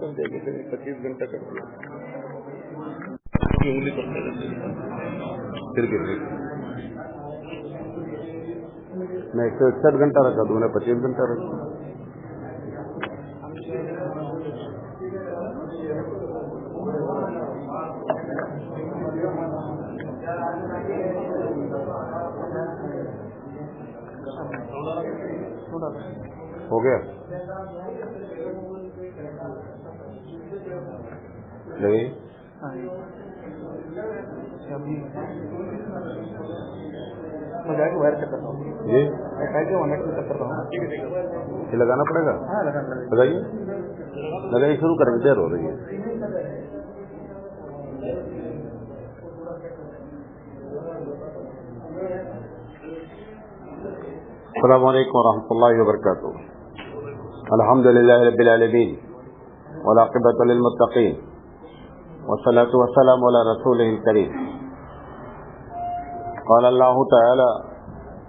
25 घंटा कर दिया उंगली पकड़े फिर गिर गई। मैं 161 घंटा रखा, तुमने 25 घंटा रखा। हो गया नहीं मैं जाके वायर चेक करता हूँ जी, मैं चेक करता हूँ। ये लगाना पड़ेगा। हाँ लगाना लगाइए शुरू करेंगे, देर हो रही है। अस्सलामु अलैकुम वरहमतुल्लाहि वबरकातुहू। अल्हम्दुलिल्लाहि रब्बिल आलमीन वल आक़िबतु लिल मुत्तक़ीन वस्सलातु वस्सलामु अला रसूलिहिल करीम। क़ाल अल्लाहु तआला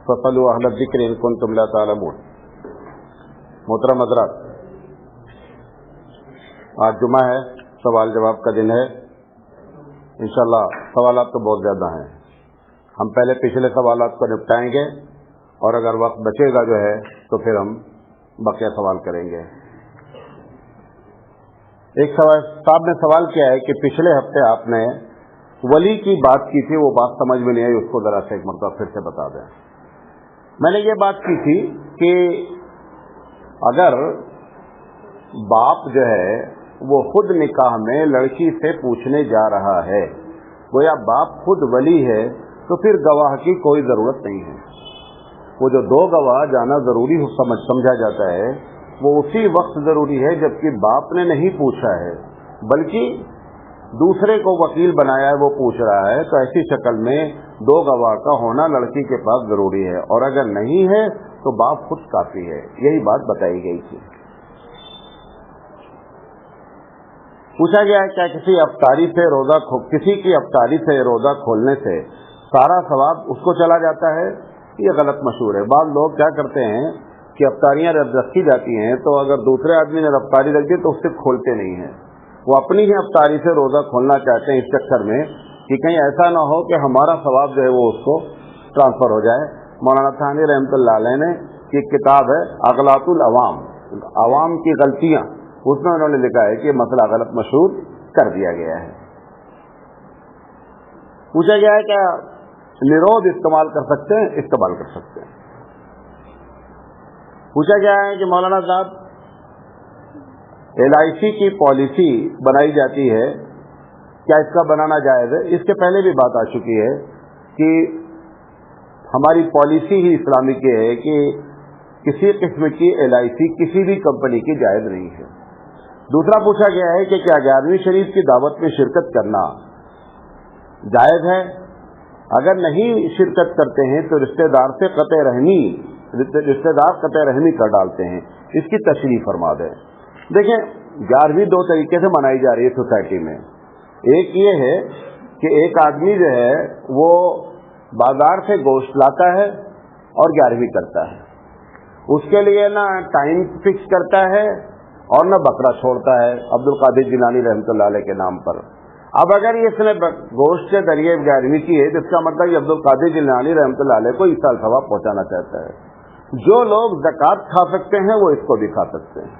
फ़स्अलू अहल ज़िक्रि इन कुन्तुम ला तअलमून। मोहतरम हज़रात, आज जुमा है, सवाल जवाब का दिन है। इंशाअल्लाह सवालात तो बहुत ज़्यादा हैं। हम पहले पिछले सवालात को निपटाएंगे और अगर वक्त बचेगा जो है तो फिर हम बकिया सवाल करेंगे। एक साहब ने सवाल किया है कि पिछले हफ्ते आपने वली की बात की थी, वो बात समझ में नहीं आई, उसको ज़रा से एक मरतबा फिर से बता दें। मैंने ये बात की थी कि अगर बाप जो है वो खुद निकाह में लड़की से पूछने जा रहा है, गोया बाप खुद वली है, तो फिर गवाह की कोई ज़रूरत नहीं है। वो जो दो गवाह जाना ज़रूरी समझा जाता है वो उसी वक्त ज़रूरी है जबकि बाप ने नहीं पूछा है बल्कि दूसरे को वकील बनाया है, वो पूछ रहा है। तो ऐसी शक्ल में दो गवाह का होना लड़की के पास ज़रूरी है, और अगर नहीं है तो बाप खुद काफ़ी है। यही बात बताई गई थी। पूछा गया क्या किसी की अफ्तारी से रोज़ा खोलने से सारा सवाब उसको चला जाता है? ये गलत मशहूर है। बाद लोग क्या करते हैं कि अफ्तारियाँ रखी जाती हैं तो अगर दूसरे आदमी ने अफ्तारी रख दी तो उससे खोलते नहीं हैं, वो अपनी ही अफ्तारी से रोज़ा खोलना चाहते हैं इस चक्कर में कि कहीं ऐसा ना हो कि हमारा सवाब जो है वो उसको ट्रांसफ़र हो जाए। मौलाना थानी रहमतुल्लाह अलैह ने एक किताब है अगलातुल अवाम, अवाम की गलतियाँ, उसमें उन्होंने लिखा है कि ये मसला गलत मशहूर कर दिया गया है। पूछा गया है क्या निरोध इस्तेमाल कर सकते हैं? इस्तेमाल कर सकते हैं। पूछा गया है कि मौलाना साहब LIC की पॉलिसी बनाई जाती है, क्या इसका बनाना जायज़ है? इसके पहले भी बात आ चुकी है कि हमारी पॉलिसी ही इस्लामिक है कि किसी किस्म की LIC किसी भी कंपनी की जायज़ नहीं है। दूसरा पूछा गया है कि क्या 11वीं शरीफ की दावत में शिरकत करना जायज़ है? अगर नहीं शिरकत करते हैं तो रिश्तेदार कतई रहमी कर डालते हैं। इसकी तशरीह फरमा दें। देखें, 11वीं दो तरीके से मनाई जा रही है सोसाइटी में। एक ये है कि एक आदमी जो है वो बाजार से गोश्त लाता है और 11वीं करता है, उसके लिए ना टाइम फिक्स करता है और ना बकरा छोड़ता है अब्दुल कादिर जिलानी रहमतुल्लाह अलैह के नाम पर। अब अगर ये इसने गोश्त के जरिए 11वीं की है तो इसका मतलब ये अब्दुल कादिर जिलानी रहमतुल्लाह अलैह को ईसाल सवाब पहुंचाना चाहता है। जो लोग ज़कात खा सकते हैं वो इसको भी खा सकते हैं,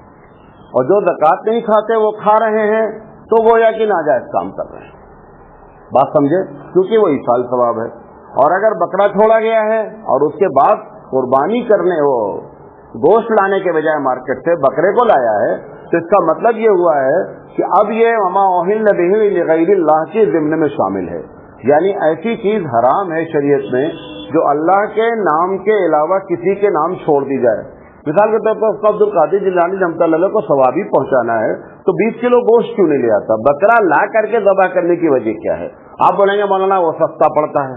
और जो ज़कात नहीं खाते वो खा रहे हैं तो वो या कि नाजायज़ काम कर रहे हैं। बात समझे? क्योंकि वो ईसाल सवाब है। और अगर बकरा छोड़ा गया है और उसके बाद कुर्बानी करने वो गोश्त लाने के बजाय मार्केट से बकरे को लाया है तो इसका मतलब ये हुआ है कि अब ये वमा उहिल्ल बिही लिगैरिल्लाह के ज़िम्न में शामिल है। यानी ऐसी चीज़ हराम है शरीयत में जो अल्लाह के नाम के अलावा किसी के नाम छोड़ दी जाए। मिसाल के तौर पर उसको अब्दुल कादिर जिलानी रहमतुल्लाह अलैह को सवाब ही पहुंचाना है तो 20 किलो गोश्त क्यों नहीं ले आता? बकरा ला करके ज़बह करने की वजह क्या है? आप बोलेंगे मौलाना वो सस्ता पड़ता है।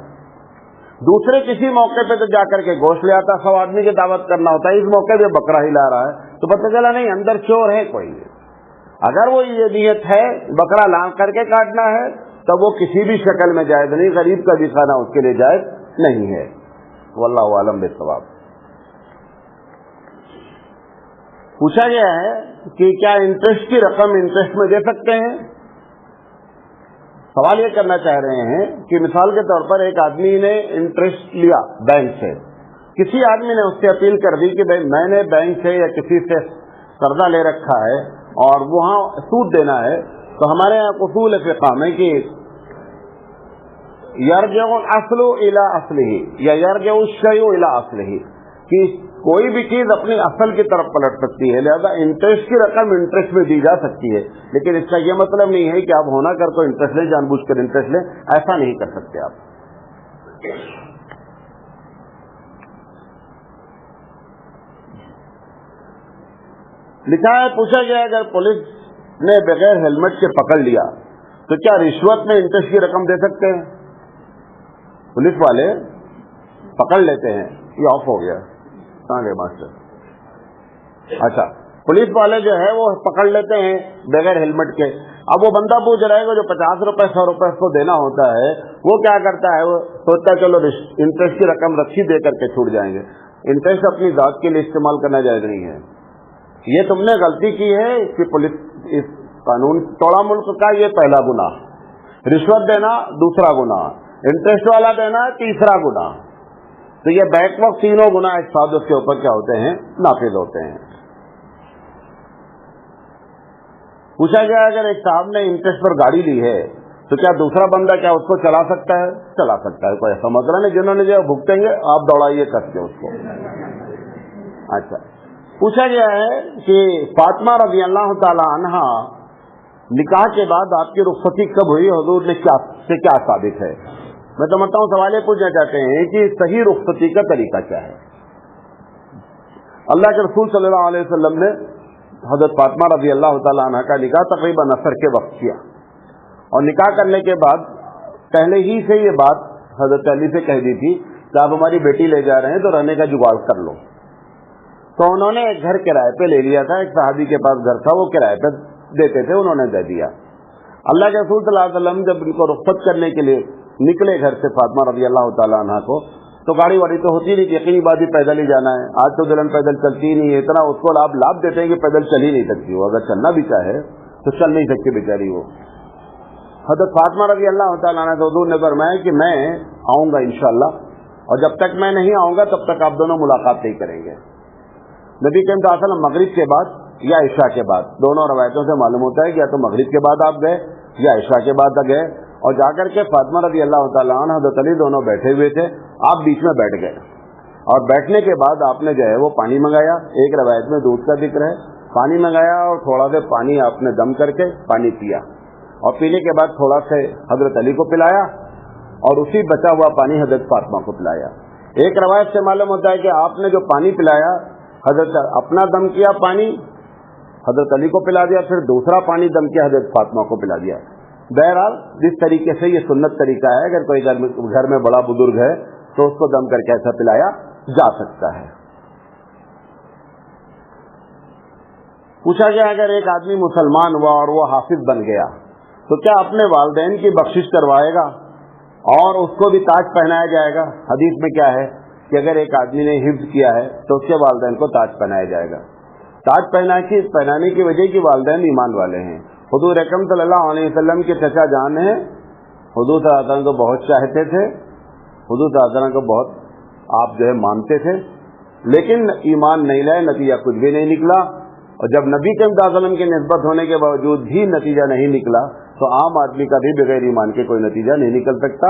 दूसरे किसी मौके पे तो जाकर के गोश्त ले आता, 100 आदमी की दावत करना होता है, इस मौके पे बकरा ही ला रहा है तो पता चला नहीं अंदर चोर है कोई। अगर वो ये नियत है बकरा ला करके काटना है तो वो किसी भी शक्ल में जायज़ नहीं, गरीब का भी खाना उसके लिए जायज़ नहीं है। वल्लाहु आलम बिस्सवाब। پوچھا گیا ہے کہ کیا انٹرسٹ کی رقم انٹرسٹ میں دے سکتے ہیں؟ سوال یہ کرنا چاہ رہے ہیں کہ مثال کے طور پر ایک آدمی نے انٹرسٹ لیا بینک سے، کسی آدمی نے اس سے اپیل کر دی کہ بھائی میں نے بینک سے یا کسی سے قرضہ لے رکھا ہے اور وہاں سود دینا ہے، تو ہمارے یہاں اصول فقہ میں کہ یرجع الاصل الی اصلہ یا یرجع الشیء الی اصلہ، کہ کوئی بھی چیز اپنی اصل کی طرف پلٹ سکتی ہے، لہذا انٹرسٹ کی رقم انٹرسٹ میں دی جا سکتی ہے، لیکن اس کا یہ مطلب نہیں ہے کہ آپ ہونا کر کو انٹرسٹ لیں، جان بوجھ کر انٹرسٹ لیں، ایسا نہیں کر سکتے آپ۔ لکھا ہے، پوچھا گیا اگر پولیس نے بغیر ہیلمٹ کے پکڑ لیا تو کیا رشوت میں انٹرسٹ کی رقم دے سکتے ہیں؟ پولیس والے پکڑ لیتے ہیں، یہ آف ہو گیا، کہاں گئے ماسٹر؟ اچھا، پولیس والے جو ہے وہ پکڑ لیتے ہیں بغیر ہیلمٹ کے، اب وہ بندہ پوچھ رہے گا جو 50 روپے 100 روپے اس کو دینا ہوتا ہے، وہ کیا کرتا ہے، وہ سوچتا ہے چلو انٹرسٹ کی رقم رکھی دے کر کے چھوٹ جائیں گے۔ انٹرسٹ اپنی ذات کے لیے استعمال کرنا جائز نہیں ہے، یہ تم نے غلطی کی ہے، اس کی پولیس اس قانون توڑا ملک کا یہ پہلا گناہ، رشوت دینا دوسرا گناہ، انٹرسٹ والا دینا تیسرا گناہ، تو یہ بیک وقت تینوں گناہ ایک ساتھ اس کے اوپر کیا ہوتے ہیں، نافذ ہوتے ہیں۔ پوچھا گیا اگر ایک صاحب نے انٹرسٹ پر گاڑی لی ہے تو کیا دوسرا بندہ کیا اس کو چلا سکتا ہے؟ چلا سکتا ہے، کوئی ایسا مسئلہ نہیں، جنہوں نے جو بھگتیں گے آپ دوڑائیے کر کے اس کو۔ اچھا، پوچھا گیا ہے کہ فاطمہ رضی اللہ تعالی عنہا نکاح کے بعد آپ کی رخصتی کب ہوئی، حضور نے کیا ثابت ہے؟ میں سمجھتا ہوں سوال یہ پوچھنا چاہتے ہیں کہ صحیح رخصتی کا طریقہ کیا ہے۔ اللہ کے رسول صلی اللہ علیہ وسلم نے حضرت فاطمہ رضی اللہ تعالی عنہ کا نکاح تقریباً عصر کے وقت کیا، اور نکاح کرنے کے بعد پہلے ہی سے یہ بات حضرت علی سے کہہ دی تھی کہ آپ ہماری بیٹی لے جا رہے ہیں تو رہنے کا جگاڑ کر لو، تو انہوں نے ایک گھر کرائے پہ لے لیا تھا، ایک صحابی کے پاس گھر تھا، وہ کرائے پہ دیتے تھے، انہوں نے دے دیا۔ اللہ کے رسول صلی اللہ علیہ وسلم جب ان کو رخصت کرنے کے لیے نکلے گھر سے فاطمہ رضی اللہ تعالیٰ عنہ کو، تو گاڑی واڑی تو ہوتی نہیں، یقینی بات ہی پیدل ہی جانا ہے، آج تو دلہن پیدل چلتی ہی نہیں ہے، اتنا اس کو لابھ دیتے ہیں کہ پیدل چل ہی نہیں سکتی، وہ اگر چلنا بھی چاہے تو چل نہیں سکتی بیچاری وہ۔ حضرت فاطمہ رضی اللہ تعالیٰ عنہ کو حضور نے فرمایا کہ میں آؤں گا انشاءاللہ، اور جب تک میں نہیں آؤں گا تب تک آپ دونوں ملاقات نہیں کریں گے۔ نبی کریم صلی اللہ علیہ وسلم مغرب کے بعد یا عشاء کے بعد، دونوں روایتوں سے معلوم ہوتا ہے کہ یا تو مغرب کے بعد آپ گئے یا عشاء کے بعد گئے، اور جا کر کے فاطمہ رضی اللہ تعالیٰ عنہ حضرت علی دونوں بیٹھے ہوئے تھے، آپ بیچ میں بیٹھ گئے، اور بیٹھنے کے بعد آپ نے جو ہے وہ پانی منگایا، ایک روایت میں دودھ کا ذکر ہے، پانی منگایا اور تھوڑا سا پانی آپ نے دم کر کے پانی پیا، اور پینے کے بعد تھوڑا سا حضرت علی کو پلایا، اور اسی بچا ہوا پانی حضرت فاطمہ کو پلایا۔ ایک روایت سے معلوم ہوتا ہے کہ آپ نے جو پانی پلایا، حضرت اپنا دم کیا پانی حضرت علی کو پلا دیا، پھر دوسرا پانی دم کیا حضرت فاطمہ کو پلا دیا۔ بہرحال جس طریقے سے یہ سنت طریقہ ہے، اگر کوئی گھر میں بڑا بزرگ ہے تو اس کو دم کر کے ایسا پلایا جا سکتا ہے۔ پوچھا گیا اگر ایک آدمی مسلمان ہوا اور وہ حافظ بن گیا تو کیا اپنے والدین کی بخشش کروائے گا اور اس کو بھی تاج پہنایا جائے گا؟ حدیث میں کیا ہے کہ اگر ایک آدمی نے حفظ کیا ہے تو اس کے والدین کو تاج پہنایا جائے گا۔ تاج پہنانے کی وجہ کہ والدین ایمان والے ہیں۔ حضور اکرم صلی اللہ علیہ وسلم کے چچا جان ہیں، حضور صلی اللہ علیہ وسلم کو بہت چاہتے تھے، حضور صلی اللہ علیہ وسلم کو بہت آپ جو ہے مانتے تھے، لیکن ایمان نہیں لائے، نتیجہ کچھ بھی نہیں نکلا، اور جب نبی کریم صلی اللہ علیہ وسلم کی نسبت ہونے کے باوجود بھی نتیجہ نہیں نکلا تو عام آدمی کا بھی بغیر ایمان کے کوئی نتیجہ نہیں نکل سکتا۔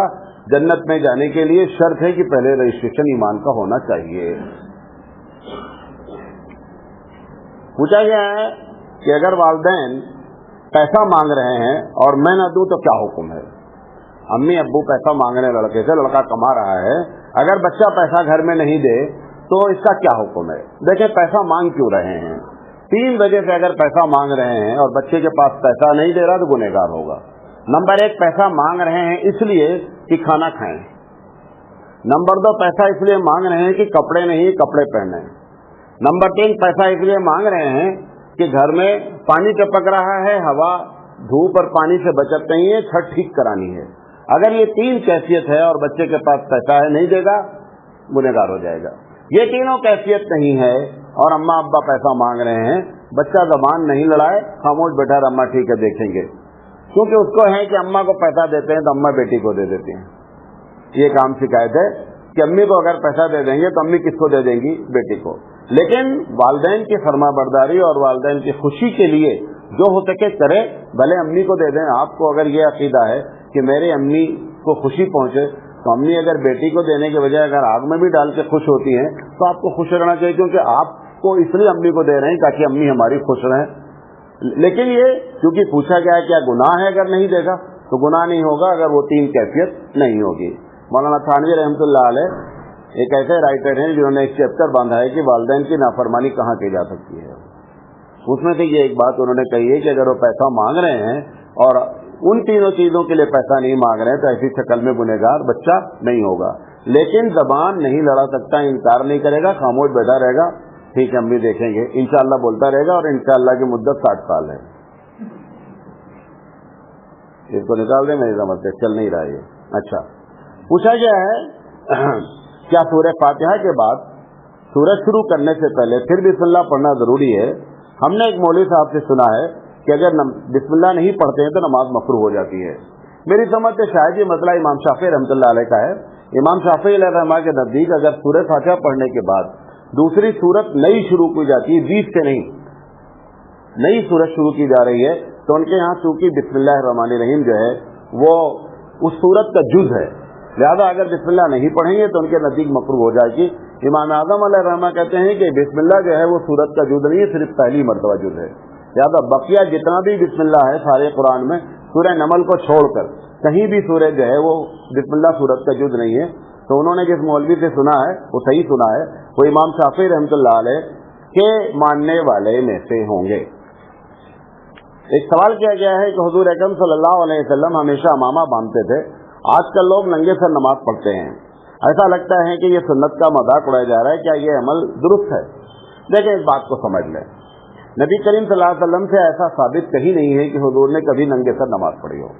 جنت میں جانے کے لیے شرط ہے کہ پہلے رجسٹریشن ایمان کا ہونا چاہیے۔ پوچھا گیا ہے کہ اگر والدین پیسہ مانگ رہے ہیں اور میں نہ دوں تو کیا حکم ہے؟ امی ابو پیسہ مانگ رہے ہیں لڑکے سے، لڑکا کما رہا ہے، اگر بچہ پیسہ گھر میں نہیں دے تو اس کا کیا حکم ہے؟ دیکھیں پیسہ مانگ کیوں رہے ہیں، 3 وجہ سے اگر پیسہ مانگ رہے ہیں اور بچے کے پاس پیسہ نہیں دے رہا تو گنہگار ہوگا۔ نمبر 1، پیسہ مانگ رہے ہیں اس لیے کہ کھانا کھائیں۔ نمبر 2، پیسہ اس لیے مانگ رہے ہیں کہ کپڑے نہیں کپڑے پہنیں۔ نمبر 3، پیسہ اس لیے مانگ رہے ہیں کہ گھر میں پانی ٹپک رہا ہے، ہوا دھوپ اور پانی سے بچت نہیں ہے، چھت ٹھیک کرانی ہے۔ اگر یہ 3 کیفیت ہے اور بچے کے پاس پیسہ ہے نہیں دے گا، گنہگار ہو جائے گا۔ یہ تینوں کیفیت نہیں ہے اور अम्मा अब्बा पैसा मांग रहे हैं, बच्चा जबान नहीं लड़ाए, खामोश बैठा रहे, अम्मा ठीक है देखेंगे, क्योंकि उसको है कि अम्मा को पैसा देते हैं तो अम्मा बेटी को दे देती हैं। ये काम शिकायत है कि अम्मी को अगर पैसा दे देंगे तो अम्मी किसको दे देंगी? बेटी को। लेकिन वालिदैन की फरमाबरदारी और वालिदैन की खुशी के लिए जो हो सके करे, भले अम्मी को दे दें। आपको अगर ये अकीदा है कि मेरे अम्मी को खुशी पहुंचे, तो अम्मी अगर बेटी को देने के बजाय अगर आग में भी डाल के खुश होती हैं तो आपको खुश रहना चाहिए, क्योंकि आपको इसलिए अम्मी को दे रहे हैं ताकि अम्मी हमारी खुश रहें। लेकिन ये क्योंकि पूछा गया है क्या गुनाह है अगर नहीं देगा, तो गुनाह नहीं होगा अगर वो तीन कैफियत नहीं होगी। मौलाना थानवी रहमतुल्लाह अलैह एक ऐसे राइटर हैं जिन्होंने एक चैप्टर बांधा है कि वालिदैन की नाफरमानी कहाँ की जा सकती है। उसमें से ये एक बात उन्होंने कही है कि अगर वो पैसा मांग रहे हैं और उन तीनों चीजों के लिए पैसा नहीं मांग रहे हैं तो ऐसी शक्ल में गुनहगार बच्चा नहीं होगा। लेकिन जबान नहीं लड़ा सकता, इनकार नहीं करेगा, खामोश बैठा रहेगा, ठीक है अम्मी देखेंगे, इंशाअल्लाह बोलता रहेगा, और इंशाअल्लाह की मुद्दत 60 साल है। इसको निकाल दें, मेरी समझ से चल नहीं रहा ये। अच्छा, पूछा गया है क्या सूरह फातिहा के बाद सूरज शुरू करने से पहले फिर बिस्मिल्लाह पढ़ना जरूरी है? हमने एक मौलवी साहब से सुना है कि अगर बिस्मिल्लाह नहीं पढ़ते हैं तो नमाज मकरूह हो जाती है। मेरी समझ से शायद ये मसला इमाम शाफी रहमतुल्लाह अलैह का है। इमाम शाफी रहमा के नजदीक अगर सूरह फातिहा पढ़ने के बाद दूसरी सूरत नई शुरू की जाती है, बीच से नहीं, नई सूरत शुरू की जा रही है, तो उनके यहाँ चूंकि बिस्मिल्लाहिर्रहमानिर्रहीम जो है वो उस सूरत का जुज है, लिहाजा अगर बिस्मिल्लाह नहीं पढ़ेंगे तो उनके नजदीक मकरूह हो जाएगी। इमाम आज़म अलैहिर्रहमा कहते हैं कि बिस्मिल्लाह जो है वो सूरत का जुज नहीं है, सिर्फ पहली मरतबा जुज है। लिहाजा बकिया जितना भी बिस्मिल्लाह है सारे कुरान में, सूरह नमल को छोड़कर कहीं भी सूरह जो है वो बिस्मिल्लाह सूरत का जुज नहीं है। तो उन्होंने जिस मौलवी से सुना है वो सही सुना है, वो इमाम शाफी रहमतुल्लाह अलैह के मानने वाले में से होंगे। एक सवाल किया गया है कि हुजूर अकरम सल्लल्लाहु अलैहि वसल्लम हमेशा अमामा बांधते थे, आजकल लोग नंगे सर नमाज पढ़ते हैं, ऐसा लगता है कि ये सुन्नत का मजाक उड़ाया जा रहा है, क्या ये अमल दुरुस्त है? देखिए इस बात को समझ लें, नबी करीम सल्लल्लाहु अलैहि वसल्लम से ऐसा साबित कहीं नहीं है कि हुजूर ने कभी नंगे सर नमाज पढ़ी हो।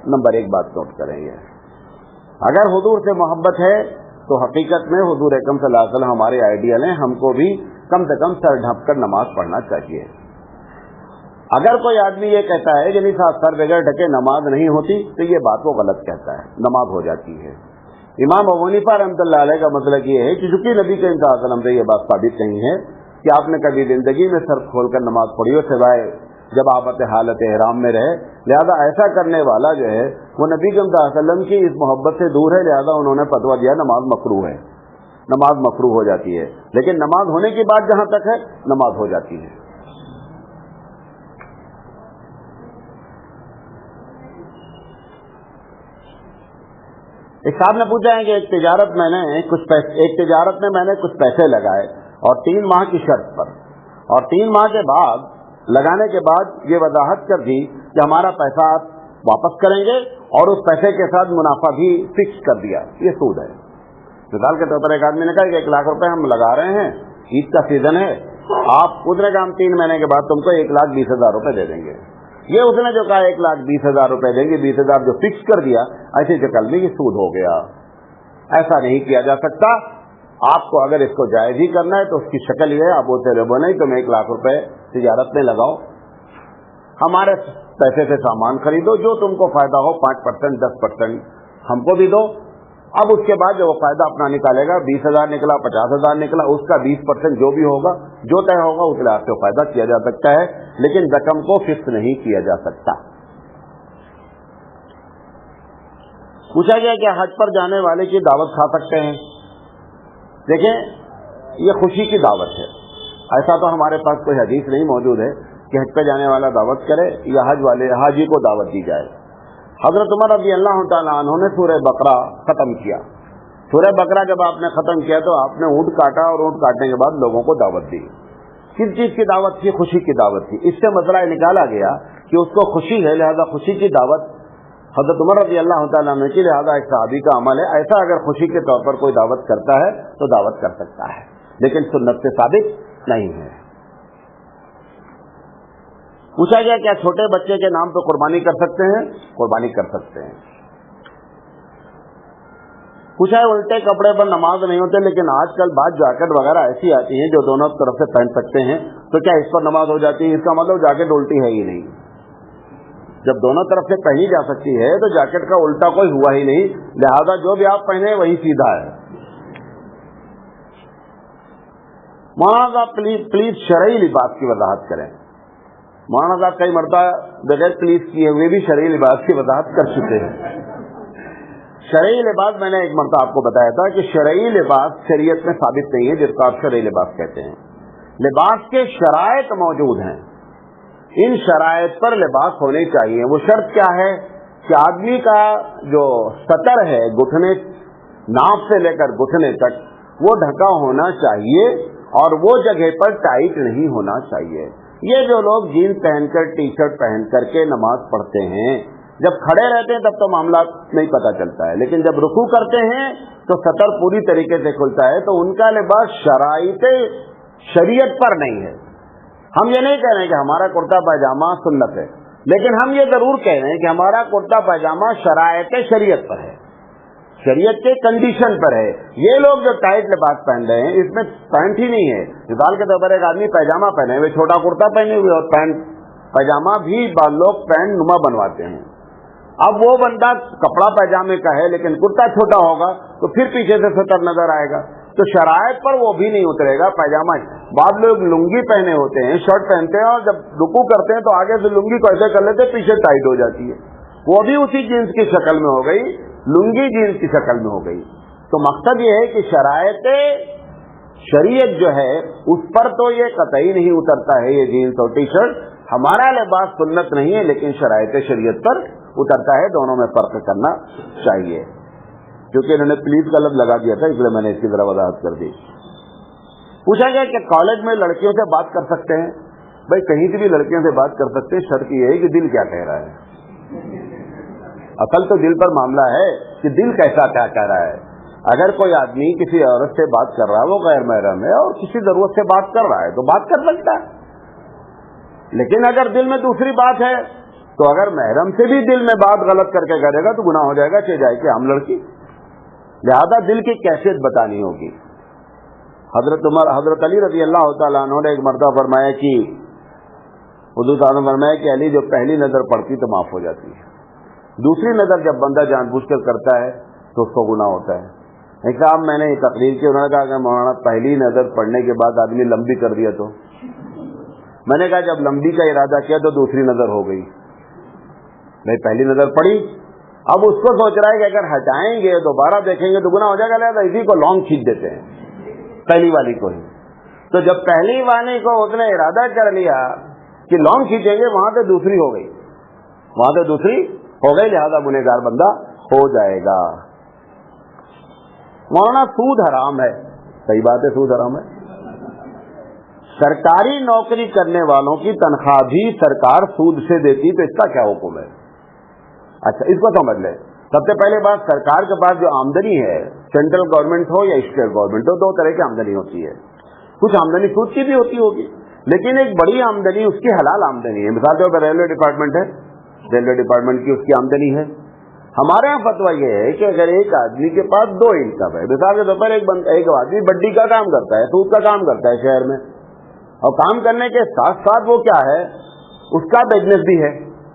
नंबर एक बात नोट करेंगे, अगर हुजूर से मोहब्बत है तो हकीकत में हुजूर अकरम सल्लल्लाहु अलैहि वसल्लम हमारे आइडियल हैं, हमको भी कम से कम सर ढक कर नमाज पढ़ना चाहिए। अगर कोई आदमी ये कहता है कि नहीं साहब सर बगैर ढके नमाज नहीं होती, तो ये बात वो गलत कहता है, नमाज हो जाती है। इमाम अबू हनीफा रहमतुल्लाह अलैह का मतलब ये है कि चूंकि नबी करीम सल्लल्लाहु अलैहि वसल्लम से ये बात साबित नहीं है कि आपने कभी जिंदगी में सर खोलकर नमाज पढ़ी हो सिवाय जब आप हालत एहराम में रहे, लिहाजा ऐसा करने वाला जो है वो नबी करीम सल्लल्लाहु अलैहि वसल्लम की इस मोहब्बत से दूर है, लिहाजा उन्होंने फतवा दिया नमाज मकरूह है, नमाज मकरूह हो जाती है। लेकिन नमाज होने की बात जहां तक है, नमाज हो जाती है। एक साहब ने पूछा है कि एक तिजारत में मैंने कुछ पैसे लगाए और 3 माह की शर्त पर, और 3 माह के बाद लगाने के बाद ये वजाहत कर दी कि हमारा पैसा आप वापस करेंगे और उस पैसे के साथ मुनाफा भी फिक्स कर दिया, ये सूद है। मिसाल के तौर पर एक आदमी ने कहा कि 1 लाख रुपए हम लगा रहे हैं, ईद का सीजन है, आप उसने कहा हम 3 महीने के बाद तुमको 1,20,000 रुपए दे देंगे। ये उसने जो कहा 1,20,000 रुपए देंगे, 20,000 जो फिक्स कर दिया, ऐसी शक्ल में ये सूद हो गया। ऐसा नहीं किया जा सकता। आपको अगर इसको जायज ही करना है तो उसकी शक्ल ये है, आप बोलते रहो नहीं तुम 1 लाख रुपए तिजारत में लगाओ, हमारे पैसे से सामान खरीदो, जो तुमको फायदा हो 5%, 10% हमको भी दो। अब उसके बाद जो वो फायदा अपना निकालेगा, 20,000 निकला, 50,000 निकला, उसका 20% जो भी होगा, जो तय होगा उस लिहाज से फायदा किया जा सकता है, लेकिन रकम को फिक्स नहीं किया जा सकता। पूछा गया कि हज पर जाने वाले की दावत खा सकते हैं? देखें ये खुशी की दावत है, ऐसा तो हमारे पास कोई हदीस नहीं मौजूद है कि हज पे जाने वाला दावत करे या हाजी को दावत दी जाए। हजरत उमर रज़ी अल्लाह तआला अन्हु ने सूरह बकरा खत्म किया। सूरह बकरा जब आपने खत्म किया तो आपने ऊँट काटा और ऊँट काटने के बाद लोगों को दावत दी। किस चीज की दावत थी? खुशी की दावत थी। इससे मसला निकाला गया कि उसको खुशी है, लिहाजा खुशी की दावत हजरत उमर रज़ी अल्लाह तआला अन्हु की, लिहाजा एक सहाबी का अमल है। ऐसा अगर खुशी के तौर पर कोई दावत करता है तो दावत कर सकता है, लेकिन सुन्नत से साबित नहीं है। पूछा गया क्या छोटे बच्चे के नाम पर कुर्बानी कर सकते हैं? कुर्बानी कर सकते हैं। पूछा है उल्टे कपड़े पर नमाज नहीं होते, लेकिन आजकल बात जैकेट वगैरह ऐसी आती हैं जो दोनों तरफ से पहन सकते हैं, तो क्या इस पर नमाज हो जाती है? इसका मतलब जैकेट उल्टी है ही नहीं। जब दोनों तरफ से पहनी जा सकती है तो जैकेट का उल्टा कोई हुआ ही नहीं, लिहाजा जो भी आप पहने वही सीधा है। मौलाना साहब प्लीज शरई लिबास की वजाहत करें। मौलाना साहब कई मरतबा बगैर प्लीज किए हुए भी शरई लिबास की वजाहत कर चुके हैं। शरई लिबास मैंने एक मरतबा आपको बताया था कि शरई लिबास शरीयत में साबित नहीं है, जिसको आप शरई लिबास कहते हैं। लिबास के शराइत मौजूद हैं, इन शराइत पर लिबास होने चाहिए। वो शर्त क्या है कि आदमी का जो सतर है घुटने नाप से लेकर घुटने तक वो ढका होना चाहिए और वो जगह पर टाइट नहीं होना चाहिए। ये जो लोग जीन्स पहनकर टी शर्ट पहन करके नमाज पढ़ते हैं, जब खड़े रहते हैं तब तो मामला नहीं पता चलता है, लेकिन जब रुकू करते हैं तो सतर पूरी तरीके से खुलता है, तो उनका लिबास शराइते शरीयत पर नहीं है। हम ये नहीं कह रहे हैं कि हमारा कुर्ता पैजामा सुन्नत है, लेकिन हम ये जरूर कह रहे हैं कि हमारा कुर्ता पैजामा शराइते शरीयत पर है, शरीयत के कंडीशन पर है। ये लोग जो टाइट लिबास पहन रहे हैं इसमें पैंट ही नहीं है। मिसाल के तौर पर एक आदमी पैजामा पहने हुए, छोटा कुर्ता पहने हुए और पैंट पैजामा भी लोग पैंट नुमा बनवाते हैं। अब वो बंदा कपड़ा पैजामे का है लेकिन कुर्ता छोटा होगा तो फिर पीछे से सतर नजर आएगा, तो शरायत पर वो भी नहीं उतरेगा पैजामा। बाद लोग लुंगी पहने होते हैं, शर्ट पहनते हैं और जब रुकू करते हैं तो आगे से लुंगी को ऐसे कर लेते, पीछे टाइट हो जाती है, वो भी उसी जीन्स की शक्ल में हो गई, लुंगी जीन्स की शक्ल में हो गई। तो मकसद ये है कि शरायत शरीयत जो है उस पर तो ये कतई नहीं उतरता है, ये जीन्स और टी शर्ट। हमारा लिबास सुन्नत नहीं है लेकिन शरायत शरीयत पर उतरता है, दोनों में फर्क करना चाहिए। क्योंकि इन्होंने प्लीज का लफ्ज लगा दिया था इसलिए मैंने इसकी जरा वजाहत कर दी। पूछा गया कि कॉलेज में लड़कियों से बात कर सकते हैं? भाई कहीं से भी लड़कियों से बात कर सकते हैं, शर्त ये है कि दिल क्या कह रहा है। असल तो दिल पर मामला है कि दिल कैसा क्या कह रहा है। अगर कोई आदमी किसी औरत से बात कर रहा है, वो गैर महरम है और किसी जरूरत से बात कर रहा है तो बात कर सकता है, लेकिन अगर दिल में दूसरी बात है तो अगर महरम से भी दिल में बात गलत करके करेगा तो गुनाह हो जाएगा, चाहे जाए कि हम लड़की। लिहाजा दिल की कैफियत बतानी होगी। हजरत अली रजी अल्लाह तआला अन्हु ने एक मर्तबा फरमाया कि हुजूर साहब ने फरमाया कि अली जो पहली नजर पड़ती तो माफ हो जाती है, दूसरी नजर जब बंदा जानबूझकर करता है तो उसको गुनाह होता है। एक साहब मैंने ये तकरीर की, उन्होंने कहा कि मौलाना पहली नजर पड़ने के बाद आदमी लंबी कर दिया तो? मैंने कहा जब लंबी का इरादा किया तो दूसरी नजर हो गई, नहीं पहली नजर पड़ी, अब उसको सोच रहा है कि अगर हटाएंगे दोबारा देखेंगे तो गुनाह हो जाएगा, लिहाजा इसी को लॉन्ग खींच देते हैं, पहली वाली को ही। तो जब पहली वाली को उसने इरादा कर लिया कि लॉन्ग खींचेंगे, वहां से दूसरी हो गई, वहां से दूसरी हो गई, लिहाजा गुनहगार बंदा हो जाएगा। मौलाना सूद हराम है, सही बात है, सूद हराम है। सरकारी नौकरी करने वालों की तनख्वाह भी सरकार सूद से देती, तो इसका क्या हुक्म है? अच्छा इसको समझ ले। सबसे पहले बात, सरकार के पास जो आमदनी है, सेंट्रल गवर्नमेंट हो या स्टेट गवर्नमेंट हो, दो तरह की आमदनी होती है। कुछ आमदनी सूद की भी होती होगी, लेकिन एक बड़ी आमदनी उसकी हलाल आमदनी है। मिसाल के तौर पर रेलवे डिपार्टमेंट है, रेलवे डिपार्टमेंट की उसकी आमदनी है। हमारे यहाँ फतवा यह है कि अगर एक आदमी के पास दो इनकम है, मिसाल के तौर पर एक आदमी बड्डी का काम करता है, सूद का काम करता है शहर में, और काम करने के साथ साथ वो क्या है, उसका बिजनेस भी है।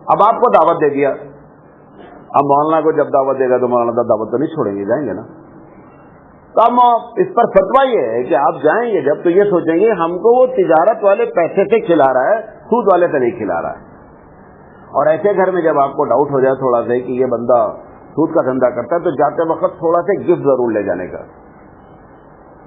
अब आपको दावत दे दिया, अब मौलाना को जब दावत देगा तो मौलाना तो दावत तो नहीं छोड़ेंगे, जाएंगे ना। तो अब इस पर फतवा ये है कि आप जाएंगे जब तो ये सोचेंगे हमको वो तिजारत वाले पैसे से खिला रहा है, सूद वाले से नहीं खिला रहा है। और ऐसे घर में जब आपको डाउट हो जाए थोड़ा सा कि ये बंदा सूद का धंधा करता है, तो जाते वक्त थोड़ा सा गिफ्ट जरूर ले जाने का।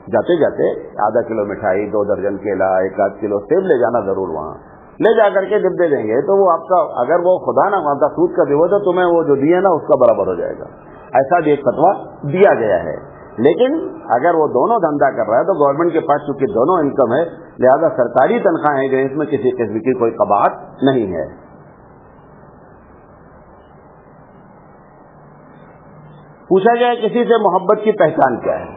जाते जाते आधा किलो मिठाई, 2 दर्जन केला, 1 किलो सेब ले जाना जरूर, वहां ले जाकर के जब दे देंगे तो वो आपका, अगर वो खुदा ना खास्ता सूद का दिया तो तुम्हें वो जो दिए ना उसका बराबर हो जाएगा। ऐसा भी एक फतवा दिया गया है। लेकिन अगर वो दोनों धंधा कर रहा है तो गवर्नमेंट के पास चूंकि दोनों इनकम है, लिहाजा सरकारी तनख्वाहें जो इसमें किसी किस्म की कोई कबाहत नहीं है। पूछा गया किसी से मोहब्बत की पहचान क्या है?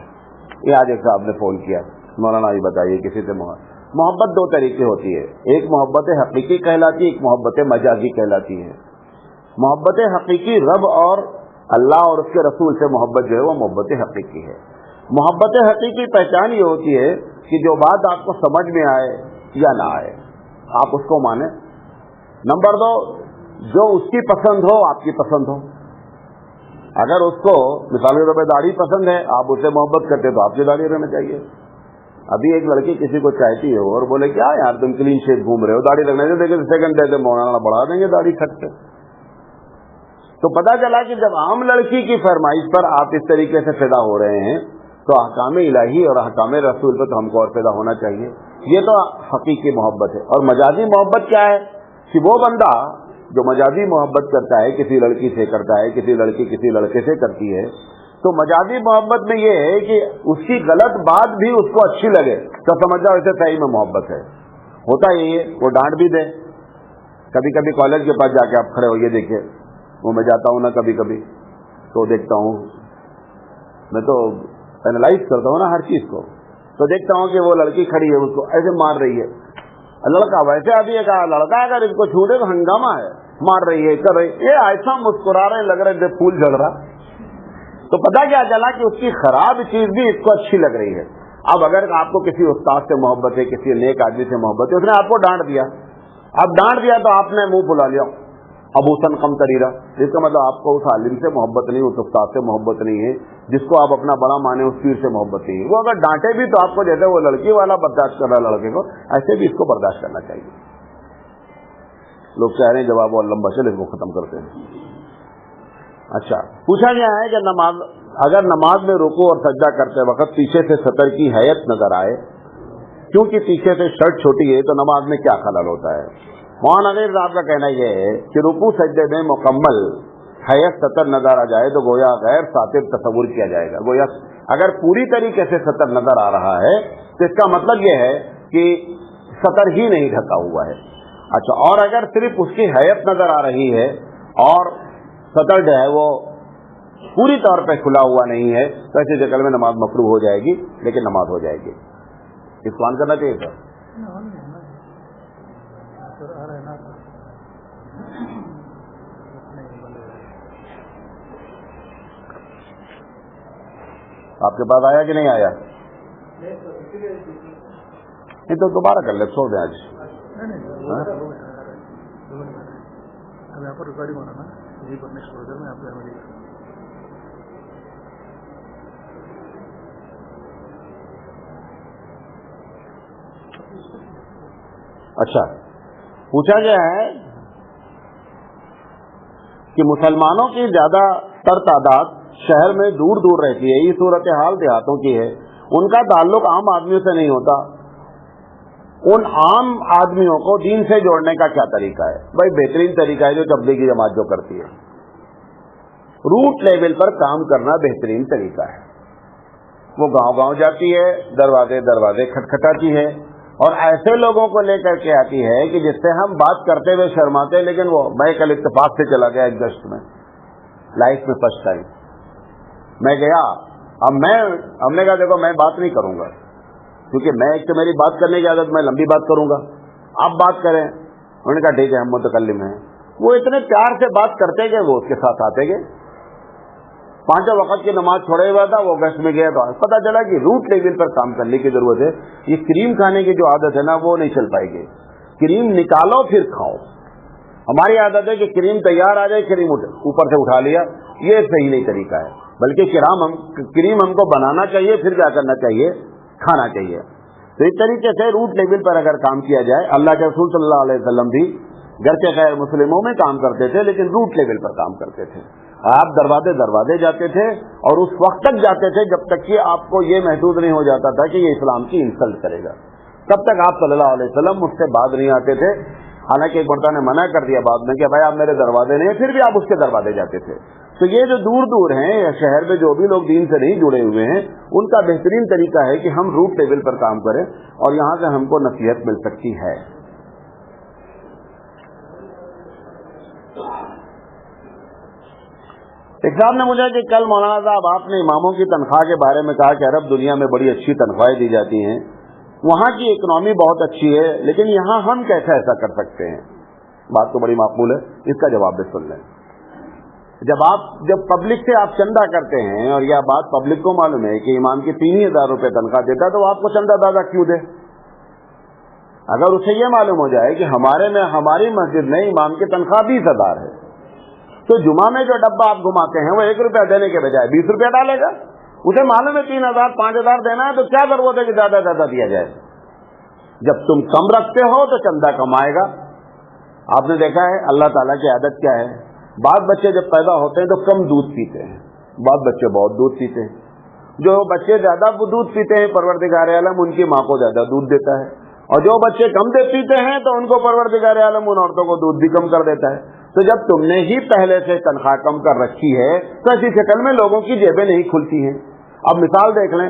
ये आज एक साहब ने फोन किया, मौलाना ये बताइए किसी से मोहब्बत 2 तरीके होती है, एक मोहब्बत हकीकी कहलाती है, एक मोहब्बत मजाजी कहलाती है। मोहब्बत हकीकी रब और अल्लाह और उसके रसूल से मोहब्बत जो है वो मोहब्बत हकीकी है। मोहब्बत हकीकी पहचान ये होती है कि जो बात आपको समझ में आए या ना आए आप उसको माने। नंबर 2, जो उसकी पसंद हो आपकी पसंद हो। अगर उसको मिसाल के तौर पर दाढ़ी पसंद है, आप उससे मोहब्बत करते तो आपकी दाढ़ी रहना चाहिए। अभी एक लड़की किसी को चाहती हो और बोले क्या यार तुम क्लीन शेव घूम रहे हो, दाढ़ी रखने से देखे सेकंड डे से मौलाना बढ़ा देंगे दाढ़ी खट से। तो पता चला कि जब आम लड़की की फरमाइश पर आप इस तरीके से फिदा हो रहे हैं तो अहकाम इलाही और अहकाम रसूल पर तो हमको और फिदा होना चाहिए। ये तो हकीकी मोहब्बत है। और मजाजी मोहब्बत क्या है कि वो बंदा जो मजाजी मोहब्बत करता है, किसी लड़की से करता है, किसी लड़की किसी लड़के से करती है, तो मजाजी मोहब्बत में ये है कि उसकी गलत बात भी उसको अच्छी लगे तो समझ जाओ इसे सही में मोहब्बत है। होता यही है, वो डांट भी दे। कभी कभी कॉलेज के पास जाके आप खड़े होइए, देखिए वो मैं जाता हूँ ना कभी कभी तो देखता हूँ, मैं तो एनालाइज करता हूँ ना हर चीज को, तो देखता हूँ कि वो लड़की खड़ी है उसको ऐसे मार रही है, लड़का वैसे अभी एक लड़का अगर इसको छूटे तो हंगामा है, मार रही है कर रही, ये ऐसा मुस्कुरा रहे लग रहे फूल झड़ रहा। तो पता क्या चला कि उसकी खराब चीज भी इसको अच्छी लग रही है। अब अगर आपको किसी उस्ताद से मोहब्बत है, किसी नेक आदमी से मोहब्बत है, उसने आपको डांट दिया, अब डांट दिया तो आपने मुंह फुला लिया, अबूसन कम तरीरा, इसका मतलब आपको उस आलिम से मोहब्बत नहीं, उस उस्ताद से मोहब्बत नहीं है, जिसको आप अपना बड़ा माने उस पीर से मोहब्बत नहीं है। वो अगर डांटे भी तो आपको जैसे वो लड़की वाला बर्दाश्त कर रहा है लड़के को, ऐसे भी इसको बर्दाश्त करना चाहिए। लोग कह रहे हैं जवाब और लंबा चले इसको खत्म करते हैं। अच्छा, पूछा गया है कि अगर नमाज में रुकू और सजदा करते वक्त पीछे से सतर की हैयत नजर आए, क्योंकि पीछे से शर्ट छोटी है, तो नमाज में क्या खलल होता है? मौलाना नज़ीर साहब का कहना यह है कि रुकू सजदे में मुकम्मल हैयत सतर नजर आ जाए तो गोया गैर सातिर तस्वुर किया जाएगा। गोया अगर पूरी तरीके से सतर नजर आ रहा है तो इसका मतलब यह है कि सतर ही नहीं ढका हुआ है। अच्छा, और अगर सिर्फ उसकी हैयत नजर आ रही है और सतर जो है वो पूरी तौर पे खुला हुआ नहीं है तो ऐसी जगह में नमाज मकरूह हो जाएगी, लेकिन नमाज हो जाएगी। इसको ऑन करना चाहिए सर। आपके पास आया कि नहीं आया? नहीं तो दोबारा कर ले, छोड़ दें आज। यहाँ पर रिकॉर्डिंग होना ना, यही पर नेक्स्ट प्रोग्राम में आपको मिलेगा। अच्छा, पूछा गया है कि मुसलमानों की ज्यादातर तादाद शहर में दूर दूर रहती है, ये सूरत हाल देहातों की है, उनका ताल्लुक आम आदमियों से नहीं होता, उन आम आदमियों को दीन से जोड़ने का क्या तरीका है? भाई बेहतरीन तरीका है जो तबलीगी जमात जो करती है, रूट लेवल पर काम करना बेहतरीन तरीका है। वो गांव गांव जाती है, दरवाजे दरवाजे खटखटाती है और ऐसे लोगों को लेकर के आती है कि जिससे हम बात करते हुए शर्माते, लेकिन वो मैं कल इत्तेफाक से चला गया एक गश्त में, लाइफ में फर्स्ट टाइम मैं गया। अब हमने कहा देखो मैं बात नहीं करूंगा क्योंकि मैं एक तो मेरी बात करने की आदत, मैं लंबी बात करूंगा, आप बात करें। उन्होंने कहा ठीक है हम मुतकल्लिम हैं। वो इतने प्यार से बात करते गए, वो उसके साथ आते गए। 5 वक्त की नमाज छोड़े हुआ था, वो गश्त में गया तो पता चला कि रूट लेवल पर काम करने की जरूरत है। ये क्रीम खाने की जो आदत है ना वो नहीं चल पाएगी। क्रीम निकालो फिर खाओ। हमारी आदत है कि क्रीम तैयार आ जाए, क्रीम ऊपर से उठा लिया, ये सही नहीं तरीका है। बल्कि क्रीम हमको बनाना चाहिए, फिर क्या करना चाहिए? खाना चाहिए। तो इस तरीके से रूट लेवल पर अगर काम किया जाए, अल्लाह के रसूल सल्लल्लाहु अलैहि वसल्लम भी घर के गैर मुस्लिमों में काम करते थे, लेकिन रूट लेवल पर काम करते थे। आप दरवाजे दरवाजे जाते थे और उस वक्त तक जाते थे जब तक कि आपको ये महसूस नहीं हो जाता था कि ये इस्लाम की इंसल्ट करेगा। तब तक आप सल्लल्लाहु अलैहि वसल्लम मुझसे बाद नहीं आते थे। हालांकि एक मर्दा ने मना कर दिया बाद में कि भाई आप मेरे दरवाजे नहीं, फिर भी आप उसके दरवाजे जाते थे। तो ये जो दूर दूर हैं या शहर में जो भी लोग दीन से नहीं जुड़े हुए हैं, उनका बेहतरीन तरीका है कि हम रूट लेवल पर काम करें और यहां से हमको नसीहत मिल सकती है। एक साहब ने मुझे कि कल मौलाना साहब आपने इमामों की तनख्वाह के बारे में कहा कि अरब दुनिया में बड़ी अच्छी तनख्वाहें दी जाती हैं, वहां की इकोनॉमी बहुत अच्छी है, लेकिन यहां हम कैसे ऐसा कर सकते हैं? बात तो बड़ी माकूल है, इसका जवाब भी सुन लें। جب پبلک سے آپ چندہ کرتے ہیں اور یہ بات پبلک کو معلوم ہے کہ امام کی 3,000 روپے تنخواہ دیتا ہے تو وہ آپ کو چندہ دادا کیوں دے؟ اگر اسے یہ معلوم ہو جائے کہ ہماری مسجد میں امام کی تنخواہ 20,000 ہے تو جمعہ میں جو ڈبہ آپ گھماتے ہیں وہ 1 روپیہ دینے کے بجائے 20 روپیہ ڈالے گا. اسے معلوم ہے 3,000 5,000 دینا ہے تو کیا ضرورت ہے کہ زیادہ زیادہ دیا جائے؟ جب تم کم رکھتے ہو تو چندہ کم آئے گا. آپ نے دیکھا ہے اللہ تعالیٰ کی عادت کیا ہے، بعض بچے جب پیدا ہوتے ہیں تو کم دودھ پیتے ہیں، بعض بچے بہت دودھ پیتے ہیں. جو بچے زیادہ دودھ پیتے ہیں پروردگار عالم ان کی ماں کو زیادہ دودھ دیتا ہے، اور جو بچے کم پیتے ہیں تو ان کو پروردگار عالم ان عورتوں کو دودھ بھی کم کر دیتا ہے. تو جب تم نے ہی پہلے سے تنخواہ کم کر رکھی ہے تو ایسی شکل میں لوگوں کی جیبیں نہیں کھلتی ہیں. اب مثال دیکھ لیں،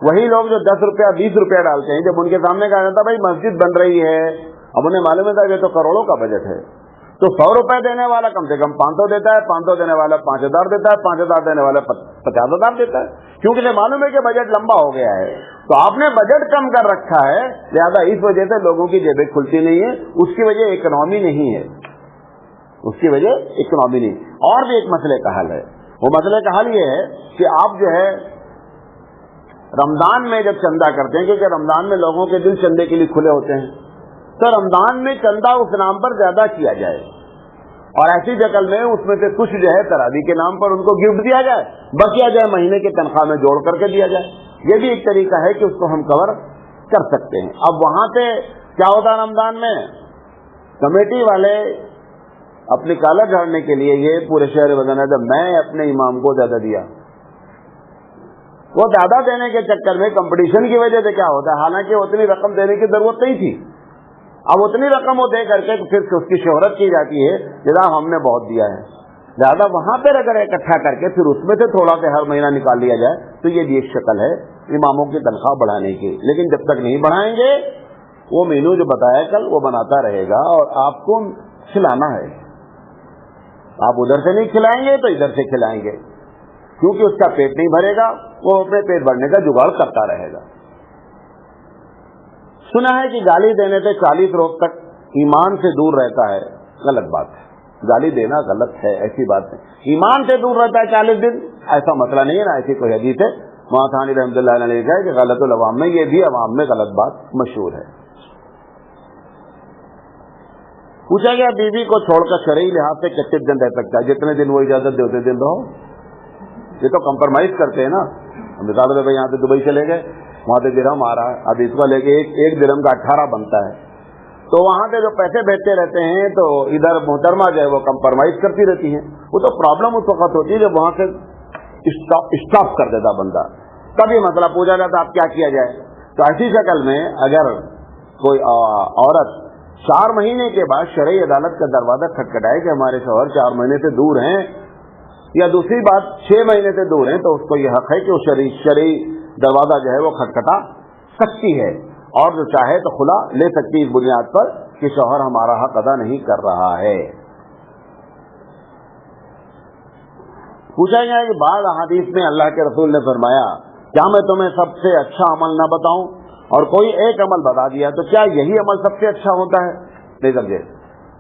وہی لوگ جو 10 روپیہ 20 روپیہ ڈالتے ہیں، جب ان کے سامنے کہا جاتا بھائی مسجد بن رہی ہے، اب انہیں معلوم ہے کہ تو کروڑوں کا بجٹ ہے، تو 100 روپے دینے والا کم سے کم 500 دیتا ہے، 500 دینے والا 5,000 دیتا ہے، 5,000 دینے والا 50,000 دیتا ہے، کیونکہ انہیں معلوم ہے کہ بجٹ لمبا ہو گیا ہے. تو آپ نے بجٹ کم کر رکھا ہے، لہذا اس وجہ سے لوگوں کی جیبیں کھلتی نہیں ہے. اس کی وجہ اکنامی نہیں ہے، اس کی وجہ اکنامی نہیں. اور بھی ایک مسئلے کا حل ہے. وہ مسئلے کا حل یہ ہے کہ آپ جو ہے رمضان میں جب چندہ کرتے ہیں، کیونکہ رمضان میں لوگوں کے دل چندے کے لیے کھلے ہوتے ہیں، تو رمضان میں چندہ اس نام پر زیادہ کیا جائے اور ایسی شکل میں اس میں سے کچھ جو ہے تراویح کے نام پر ان کو گفٹ دیا جائے، بقیہ جو ہے مہینے کی تنخواہ میں جوڑ کر کے دیا جائے. یہ بھی ایک طریقہ ہے کہ اس کو ہم کور کر سکتے ہیں. اب وہاں سے کیا ہوتا رمضان میں، کمیٹی والے اپنی کالر جھاڑنے کے لیے یہ پورے شہر بتانا تھا میں اپنے امام کو زیادہ دیا. وہ زیادہ دینے کے چکر میں کمپٹیشن کی وجہ سے کیا ہوتا ہے، حالانکہ اتنی رقم دینے کی ضرورت نہیں تھی، اب اتنی رقم وہ دے کر کے پھر اس کی شہرت کی جاتی ہے جناب ہم نے بہت دیا ہے. زیادہ وہاں پہ اگر اکٹھا کر کے پھر اس میں سے تھوڑا سا ہر مہینہ نکال لیا جائے تو یہ بھی ایک شکل ہے اماموں کی تنخواہ بڑھانے کی. لیکن جب تک نہیں بڑھائیں گے وہ مینو جو بتایا کل وہ بناتا رہے گا اور آپ کو کھلانا ہے. آپ ادھر سے نہیں کھلائیں گے تو ادھر سے کھلائیں گے، کیونکہ اس کا پیٹ نہیں بھرے گا، وہ اپنے پیٹ بھرنے کا جگاڑ کرتا رہے گا. سنا ہے کہ گالی دینے سے 40 روز تک ایمان سے دور رہتا ہے. غلط بات ہے، گالی دینا غلط ہے، ایسی بات ہے. ایمان سے دور رہتا ہے 40 دن، ایسا مسئلہ نہیں ہے نا. ایسی کوئی حدیث ہے مولانا رحمۃ اللہ علیہ نے لکھا ہے کہ غلط العوام میں، یہ بھی عوام میں غلط بات مشہور ہے. پوچھا گیا بیوی کو چھوڑ کر شرعی لحاظ سے کتنے دن رہ سکتا ہے؟ جتنے دن وہ اجازت دے اتنے دن رہو. یہ تو کمپرومائز کرتے ہیں نا. مثال بھائی یہاں سے دبئی چلے گئے، وہاں سے درہم آ رہا ہے، اب اس کو لے کے ایک درہم کا 18 بنتا ہے، تو وہاں سے جو پیسے بھیجتے رہتے ہیں تو ادھر محترمہ جو ہے وہ کمپرومائز کرتی رہتی ہیں. وہ تو پرابلم اس وقت ہوتی ہے جب وہاں سے اسٹاپ کر دیتا بندہ، تب یہ مسئلہ پوچھا جاتا اب کیا کیا جائے. تو ایسی شکل میں اگر کوئی عورت 4 مہینے کے بعد شرعی عدالت کا دروازہ کھٹکھٹائے کہ ہمارے شوہر 4 مہینے سے دور ہیں، یا دوسری بات 6 مہینے سے دور ہیں، تو اس کو یہ حق ہے کہ وہ شرعی دروازہ جو ہے وہ کھٹکھٹا سکتی ہے اور جو چاہے تو خلا لے سکتی اس بنیاد پر کہ شوہر ہمارا حق ادا نہیں کر رہا ہے. پوچھا گیا کہ بعض احادیث میں اللہ کے رسول نے فرمایا کیا میں تمہیں سب سے اچھا عمل نہ بتاؤں، اور کوئی ایک عمل بتا دیا تو کیا یہی عمل سب سے اچھا ہوتا ہے؟ نہیں سمجھے.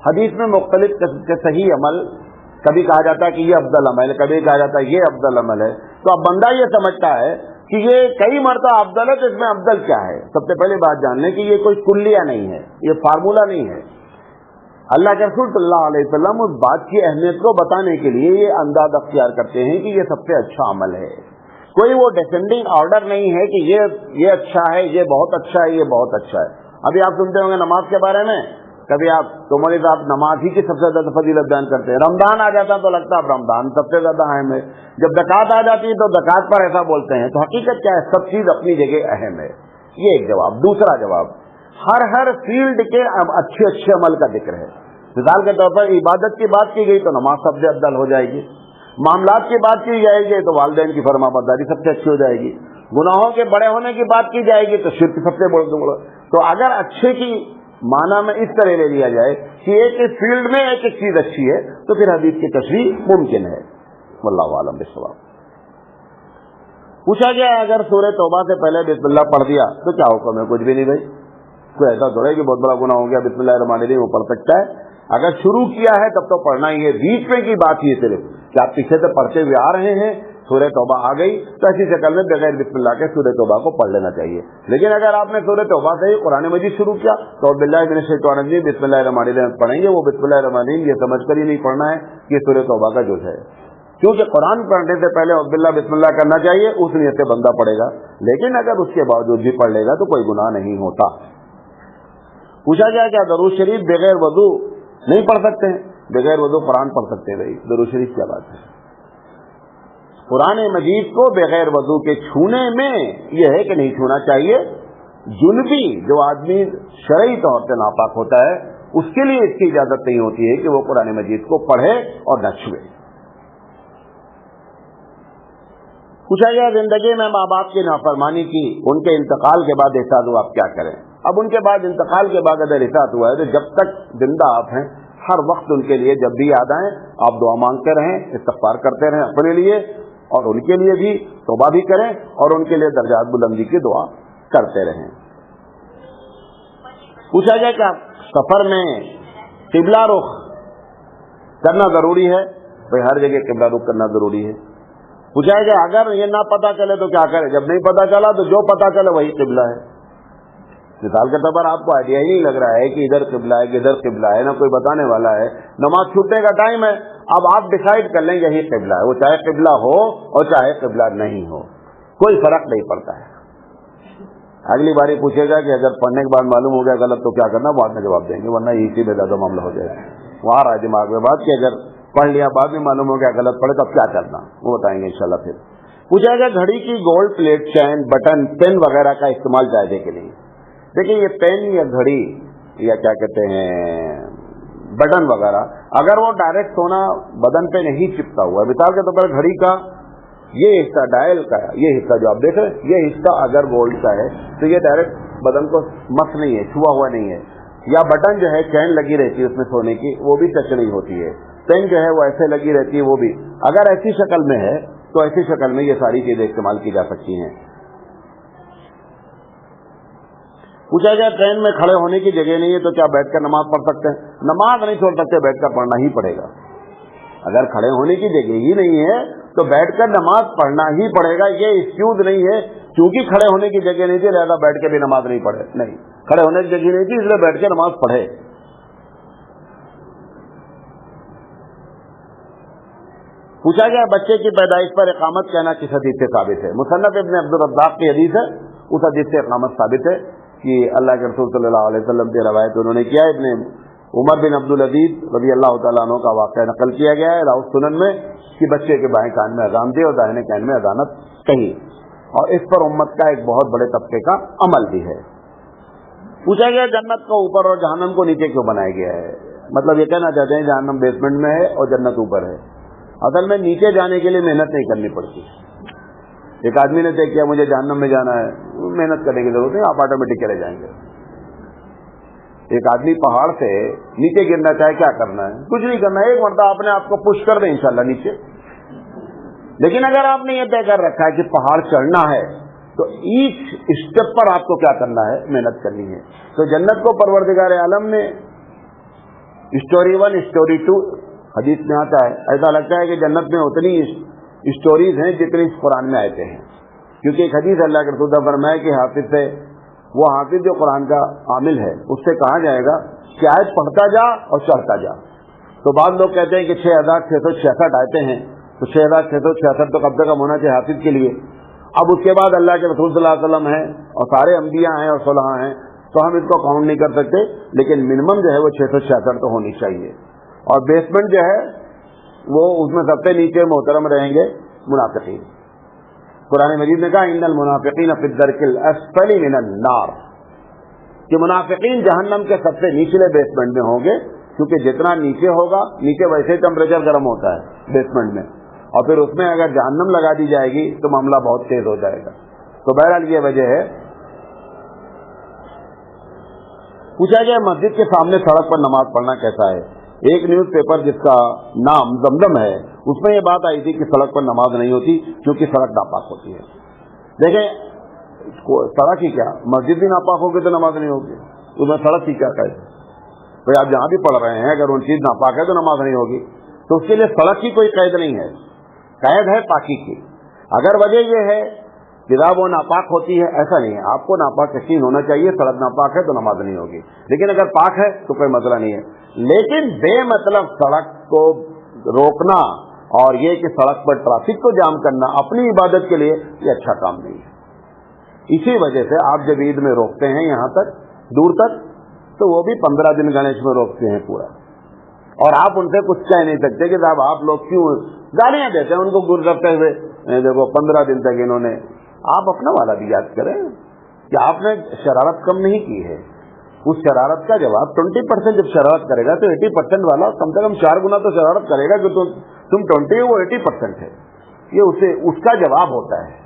حدیث میں مختلف قسم کے صحیح عمل، کبھی کہا جاتا ہے کہ یہ افضل عمل ہے، کبھی کہا جاتا ہے یہ افضل عمل ہے. تو اب بندہ یہ سمجھتا ہے کہ یہ کئی مرتبہ افضل ہے تو اس میں افضل کیا ہے. سب سے پہلے بات جان لیں کہ یہ کوئی کلیہ نہیں ہے، یہ فارمولہ نہیں ہے. اللہ کے رسول صلی اللہ علیہ وسلم اس بات کی اہمیت کو بتانے کے لیے یہ انداز اختیار کرتے ہیں کہ یہ سب سے اچھا عمل ہے. کوئی وہ ڈیسینڈنگ آرڈر نہیں ہے کہ یہ اچھا ہے، یہ بہت اچھا ہے، یہ بہت اچھا ہے. ابھی آپ سنتے ہوں گے نماز کے بارے میں، کبھی آپ تو مولوی صاحب نماز ہی کی سب سے زیادہ فضیلت بیان کرتے ہیں. رمضان آ جاتا تو لگتا ہے اب رمضان سب سے زیادہ اہم ہے. جب زکوٰۃ آ جاتی ہے تو زکوٰۃ پر ایسا بولتے ہیں. تو حقیقت کیا ہے؟ سب چیز اپنی جگہ اہم ہے. یہ ایک جواب. دوسرا جواب، ہر فیلڈ کے اچھے عمل کا ذکر ہے. مثال کے طور پر عبادت کی بات کی گئی تو نماز سب سے افضل ہو جائے گی. معاملات کی بات کی جائے گی تو والدین کی فرما برداری سب سے اچھی ہو جائے گی. گناہوں کے بڑے ہونے کی بات کی جائے گی تو شرک سب سے بڑا. تو اگر اچھے کی معنی میں اس طرح لے لیا جائے کہ ایک فیلڈ میں ایک چیز اچھی ہے تو پھر حدیث کی تشریح ممکن ہے. واللہ اعلم بالصواب. پوچھا گیا اگر سورہ توبہ سے پہلے بسم اللہ پڑھ دیا تو کیا حکم ہے؟ کچھ بھی نہیں بھائی. کوئی ایسا تھوڑا ہے کہ بہت بڑا گناہ ہو گیا بسم اللہ الرحمن الرحیم وہ پڑھ سکتا ہے. اگر شروع کیا ہے تب تو پڑھنا ہی ہے. بیچ میں کی بات یہ صرف کہ آپ पीछे से पढ़ते हुए आ रहे हैं, सूरह तौबा आ गई तो ऐसी शक्ल में बगैर बिस्मिल्लाह के सूरह तौबा को पढ़ लेना चाहिए। लेकिन अगर आपने सूरह तौबा से ही कुरान मजीद शुरू किया तो बिल्लाहि मिनश शैतानिर रजीम बिस्मिल्लाहिर्रहमानिर्रहीम पढ़ेंगे, वो बिस्मिल्लाहिर्रहमानिर्रहीम ये समझ कर ही नहीं पढ़ना है कि सूरह तौबा का जुज़ है, क्योंकि कुरान पढ़ने से पहले बिल्लाह बिस्मिल्लाह करना चाहिए, उस नियत से बंदा पढ़ेगा। लेकिन अगर उसके बावजूद भी पढ़ लेगा तो कोई गुनाह नहीं होता। पूछा गया क्या दरूद शरीफ बगैर वजू नहीं पढ़ सकते हैं? बगैर वजू कुरान पढ़ सकते हैं। भाई दरूद शरीफ क्या बात है? कुरान मजीद को बगैर वजू के छूने में यह है कि नहीं छूना चाहिए। जुनबी जो आदमी शरई तौर से नापाक होता है उसके लिए इसकी इजाजत नहीं होती है कि वो कुरान मजीद को पढ़े और न छुए। पूछा गया जिंदगी में माँ बाप की नाफरमानी की, उनके इंतकाल के बाद एहसास हुआ, आप क्या करें? अब उनके बाद इंतकाल के बाद अगर एहसास हुआ है तो जब तक जिंदा आप हैं हर वक्त उनके लिए जब भी याद आए आप दुआ मांगते रहें, इस्तग़फ़ार करते रहें अपने लिए और उनके लिए भी तौबा भी करें और उनके लिए दर्जात बुलंदी की दुआ करते रहें। पूछा गया क्या सफर में किबला रुख करना जरूरी है? भाई हर जगह किबला रुख करना जरूरी है। पूछा गया अगर ये ना पता चले तो क्या करें? जब नहीं पता चला तो जो पता चले वही किबला है। मिसाल के तौर पर आपको आइडिया ही नहीं लग रहा है कि इधर किबला है कि इधर किबला है, ना कोई बताने वाला है, नमाज छूटने का टाइम है, अब आप डिसाइड कर लें यही किबला है, वो चाहे किबला हो और चाहे किबला नहीं हो, कोई फर्क नहीं पड़ता है। अगली बारी पूछेगा कि अगर पढ़ने के बाद मालूम हो गया गलत तो क्या करना, बाद में जवाब देंगे, वरना इसी में ज्यादा मामला हो जाएगा। वहां रहा दिमाग में बात कि अगर पढ़ लिया बाद में मालूम हो गया गलत पढ़े तो अब क्या करना, वो बताएंगे इंशाल्लाह। फिर पूछा गया घड़ी की गोल्ड प्लेट, चैन, बटन, पेन वगैरह का इस्तेमाल जायजे के लिए। देखिए ये पेन या घड़ी या क्या कहते हैं बटन वगैरह, अगर वो डायरेक्ट सोना बदन पे नहीं चिपका हुआ है, मिसाल के तौर पर घड़ी का ये हिस्सा डायल का, ये हिस्सा जो आप देख रहे हैं, ये हिस्सा अगर गोल्ड का है तो ये डायरेक्ट बदन को मस नहीं है, छुआ हुआ नहीं है। या बटन जो है चैन लगी रहती है उसमें सोने की, वो भी टच नहीं होती है। पेन जो है वो ऐसे लगी रहती है, वो भी अगर ऐसी शक्ल में है तो ऐसी शक्ल में ये सारी चीजें इस्तेमाल की जा सकती हैं। पूछा गया ट्रेन में खड़े होने की जगह नहीं है तो क्या बैठकर नमाज पढ़ सकते हैं? नमाज नहीं छोड़ सकते, बैठकर पढ़ना ही पड़ेगा। अगर खड़े होने की जगह ही नहीं है तो बैठकर नमाज पढ़ना ही पड़ेगा। ये एक्सक्यूज नहीं है क्योंकि खड़े होने की जगह नहीं थी लिहाजा बैठ के भी नमाज नहीं पढ़े, नहीं, खड़े होने की जगह नहीं थी इसलिए बैठ के नमाज पढ़े। पूछा गया बच्चे की पैदाइश पर इकामत कहना किस हदीस से साबित है? मुसन्नफ इब्न अब्दुल रज़्ज़ाक़ की हदीस है, उस हदीस से इकामत साबित है कि अल्लाह के रसूल सल्लल्लाहु अलैहि वसल्लम की रवायत उन्होंने किया। इब्न उमर बिन अब्दुल अजीज रज़ी अल्लाह तआला अन्हु का वाक़या नकल किया गया है राउस सुनन में कि बच्चे के बाएं कान में अज़ान दे और दाहिने कान में अज़ानत कही, और इस पर उम्मत का एक बहुत बड़े तबके का अमल भी है। पूछा गया जन्नत को ऊपर और जहन्नम को नीचे क्यों बनाया गया है? मतलब ये कहना चाहते हैं जहन्नम बेसमेंट में है और जन्नत ऊपर है। असल में नीचे जाने के लिए मेहनत नहीं करनी पड़ती। एक आदमी ने तय किया मुझे जहन्नम में जाना है, मेहनत करने की जरूरत नहीं, आप ऑटोमेटिक चले जाएंगे। एक आदमी पहाड़ से नीचे गिरना चाहे क्या करना है? कुछ नहीं करना है, एक मरतबा अपने आप को पुश कर दे इंशाल्लाह नीचे। लेकिन अगर आपने ये तय कर रखा है कि पहाड़ चढ़ना है तो ईच स्टेप पर आपको क्या करना है? मेहनत करनी है। तो जन्नत को परवरदिगार आलम ने स्टोरी 1 स्टोरी 2 हदीस में आता है, ऐसा लगता है कि जन्नत में उतनी स्टोरीज हैं जितनी इस कुरान में आते हैं, क्योंकि एक हदीस अल्लाह के रसूल ने फरमाया कि हाफिज से वो हाफिज जो कुरान का आमिल है उससे कहा जाएगा कि आयत पढ़ता जा और चढ़ता जा। तो बाद लोग कहते हैं कि 6666 आयतें हैं, तो 6666 तो कब तक होना चाहिए हाफिज के लिए। अब उसके बाद अल्लाह के रसूल सल्लल्लाहु अलैहि वसल्लम हैं और सारे अंबिया हैं और सुलहा हैं, तो हम इसको काउंट नहीं कर सकते, लेकिन मिनिमम जो है वो 666 तो होनी चाहिए। और बेसमेंट जो है वो उसमें सबसे नीचे मोहतरम रहेंगे मुनाफिकीन। कुरान मजीद ने कहा इन्नल मुनाफिकीन फी दरकिल अस्फली मिनन नार, कि मुनाफिकीन जहन्नम के सबसे निचले बेसमेंट में होंगे, क्योंकि जितना नीचे होगा नीचे वैसे ही टेम्परेचर गर्म होता है बेसमेंट में, और फिर उसमें अगर जहन्नम लगा दी जाएगी तो मामला बहुत तेज हो जाएगा। तो बहरहाल ये वजह है। पूछा गया मस्जिद के सामने सड़क पर नमाज पढ़ना कैसा है? एक न्यूज पेपर जिसका नाम जमजम है उसमें ये बात आई थी कि सड़क पर नमाज नहीं होती क्योंकि सड़क नापाक होती है। देखें सड़क ही क्या, मस्जिद भी नापाक होगी तो नमाज नहीं होगी, उसमें सड़क ही क्या कहे? भाई आप जहां भी पढ़ रहे हैं अगर उन चीज नापाक है तो नमाज नहीं होगी। تو اس کے لیے سڑک کی کوئی قید نہیں ہے, قید ہے پاکی کی. اگر وجہ یہ ہے کہ وہ ناپاک ہوتی ہے, ایسا نہیں ہے, آپ کو ناپاک یقین ہونا چاہیے, سڑک ناپاک ہے تو نماز نہیں ہوگی, لیکن اگر پاک ہے تو کوئی مسئلہ نہیں ہے. لیکن بے مطلب سڑک کو روکنا اور یہ کہ سڑک پر ٹریفک کو جام کرنا اپنی عبادت کے لیے, یہ اچھا کام نہیں ہے. اسی وجہ سے آپ جب عید میں روکتے ہیں یہاں تک دور تک, تو وہ بھی 15 دن گنیش میں روکتے ہیں پورا, اور آپ ان سے کچھ کہہ نہیں سکتے کہ صاحب آپ لوگ کیوں گالیاں دیتے ہیں ان کو گر کرتے ہوئے, دیکھو 15 دن تک انہوں نے. آپ اپنا والا بھی یاد کریں کہ آپ نے شرارت کم نہیں کی ہے. اس شرارت کا جواب 20% جب شرارت کرے گا تو 80% والا کم سے کم 4 گنا تو شرارت کرے گا کہ تم 20 ہو, وہ 80% ہے. یہ اس کا جواب ہوتا ہے.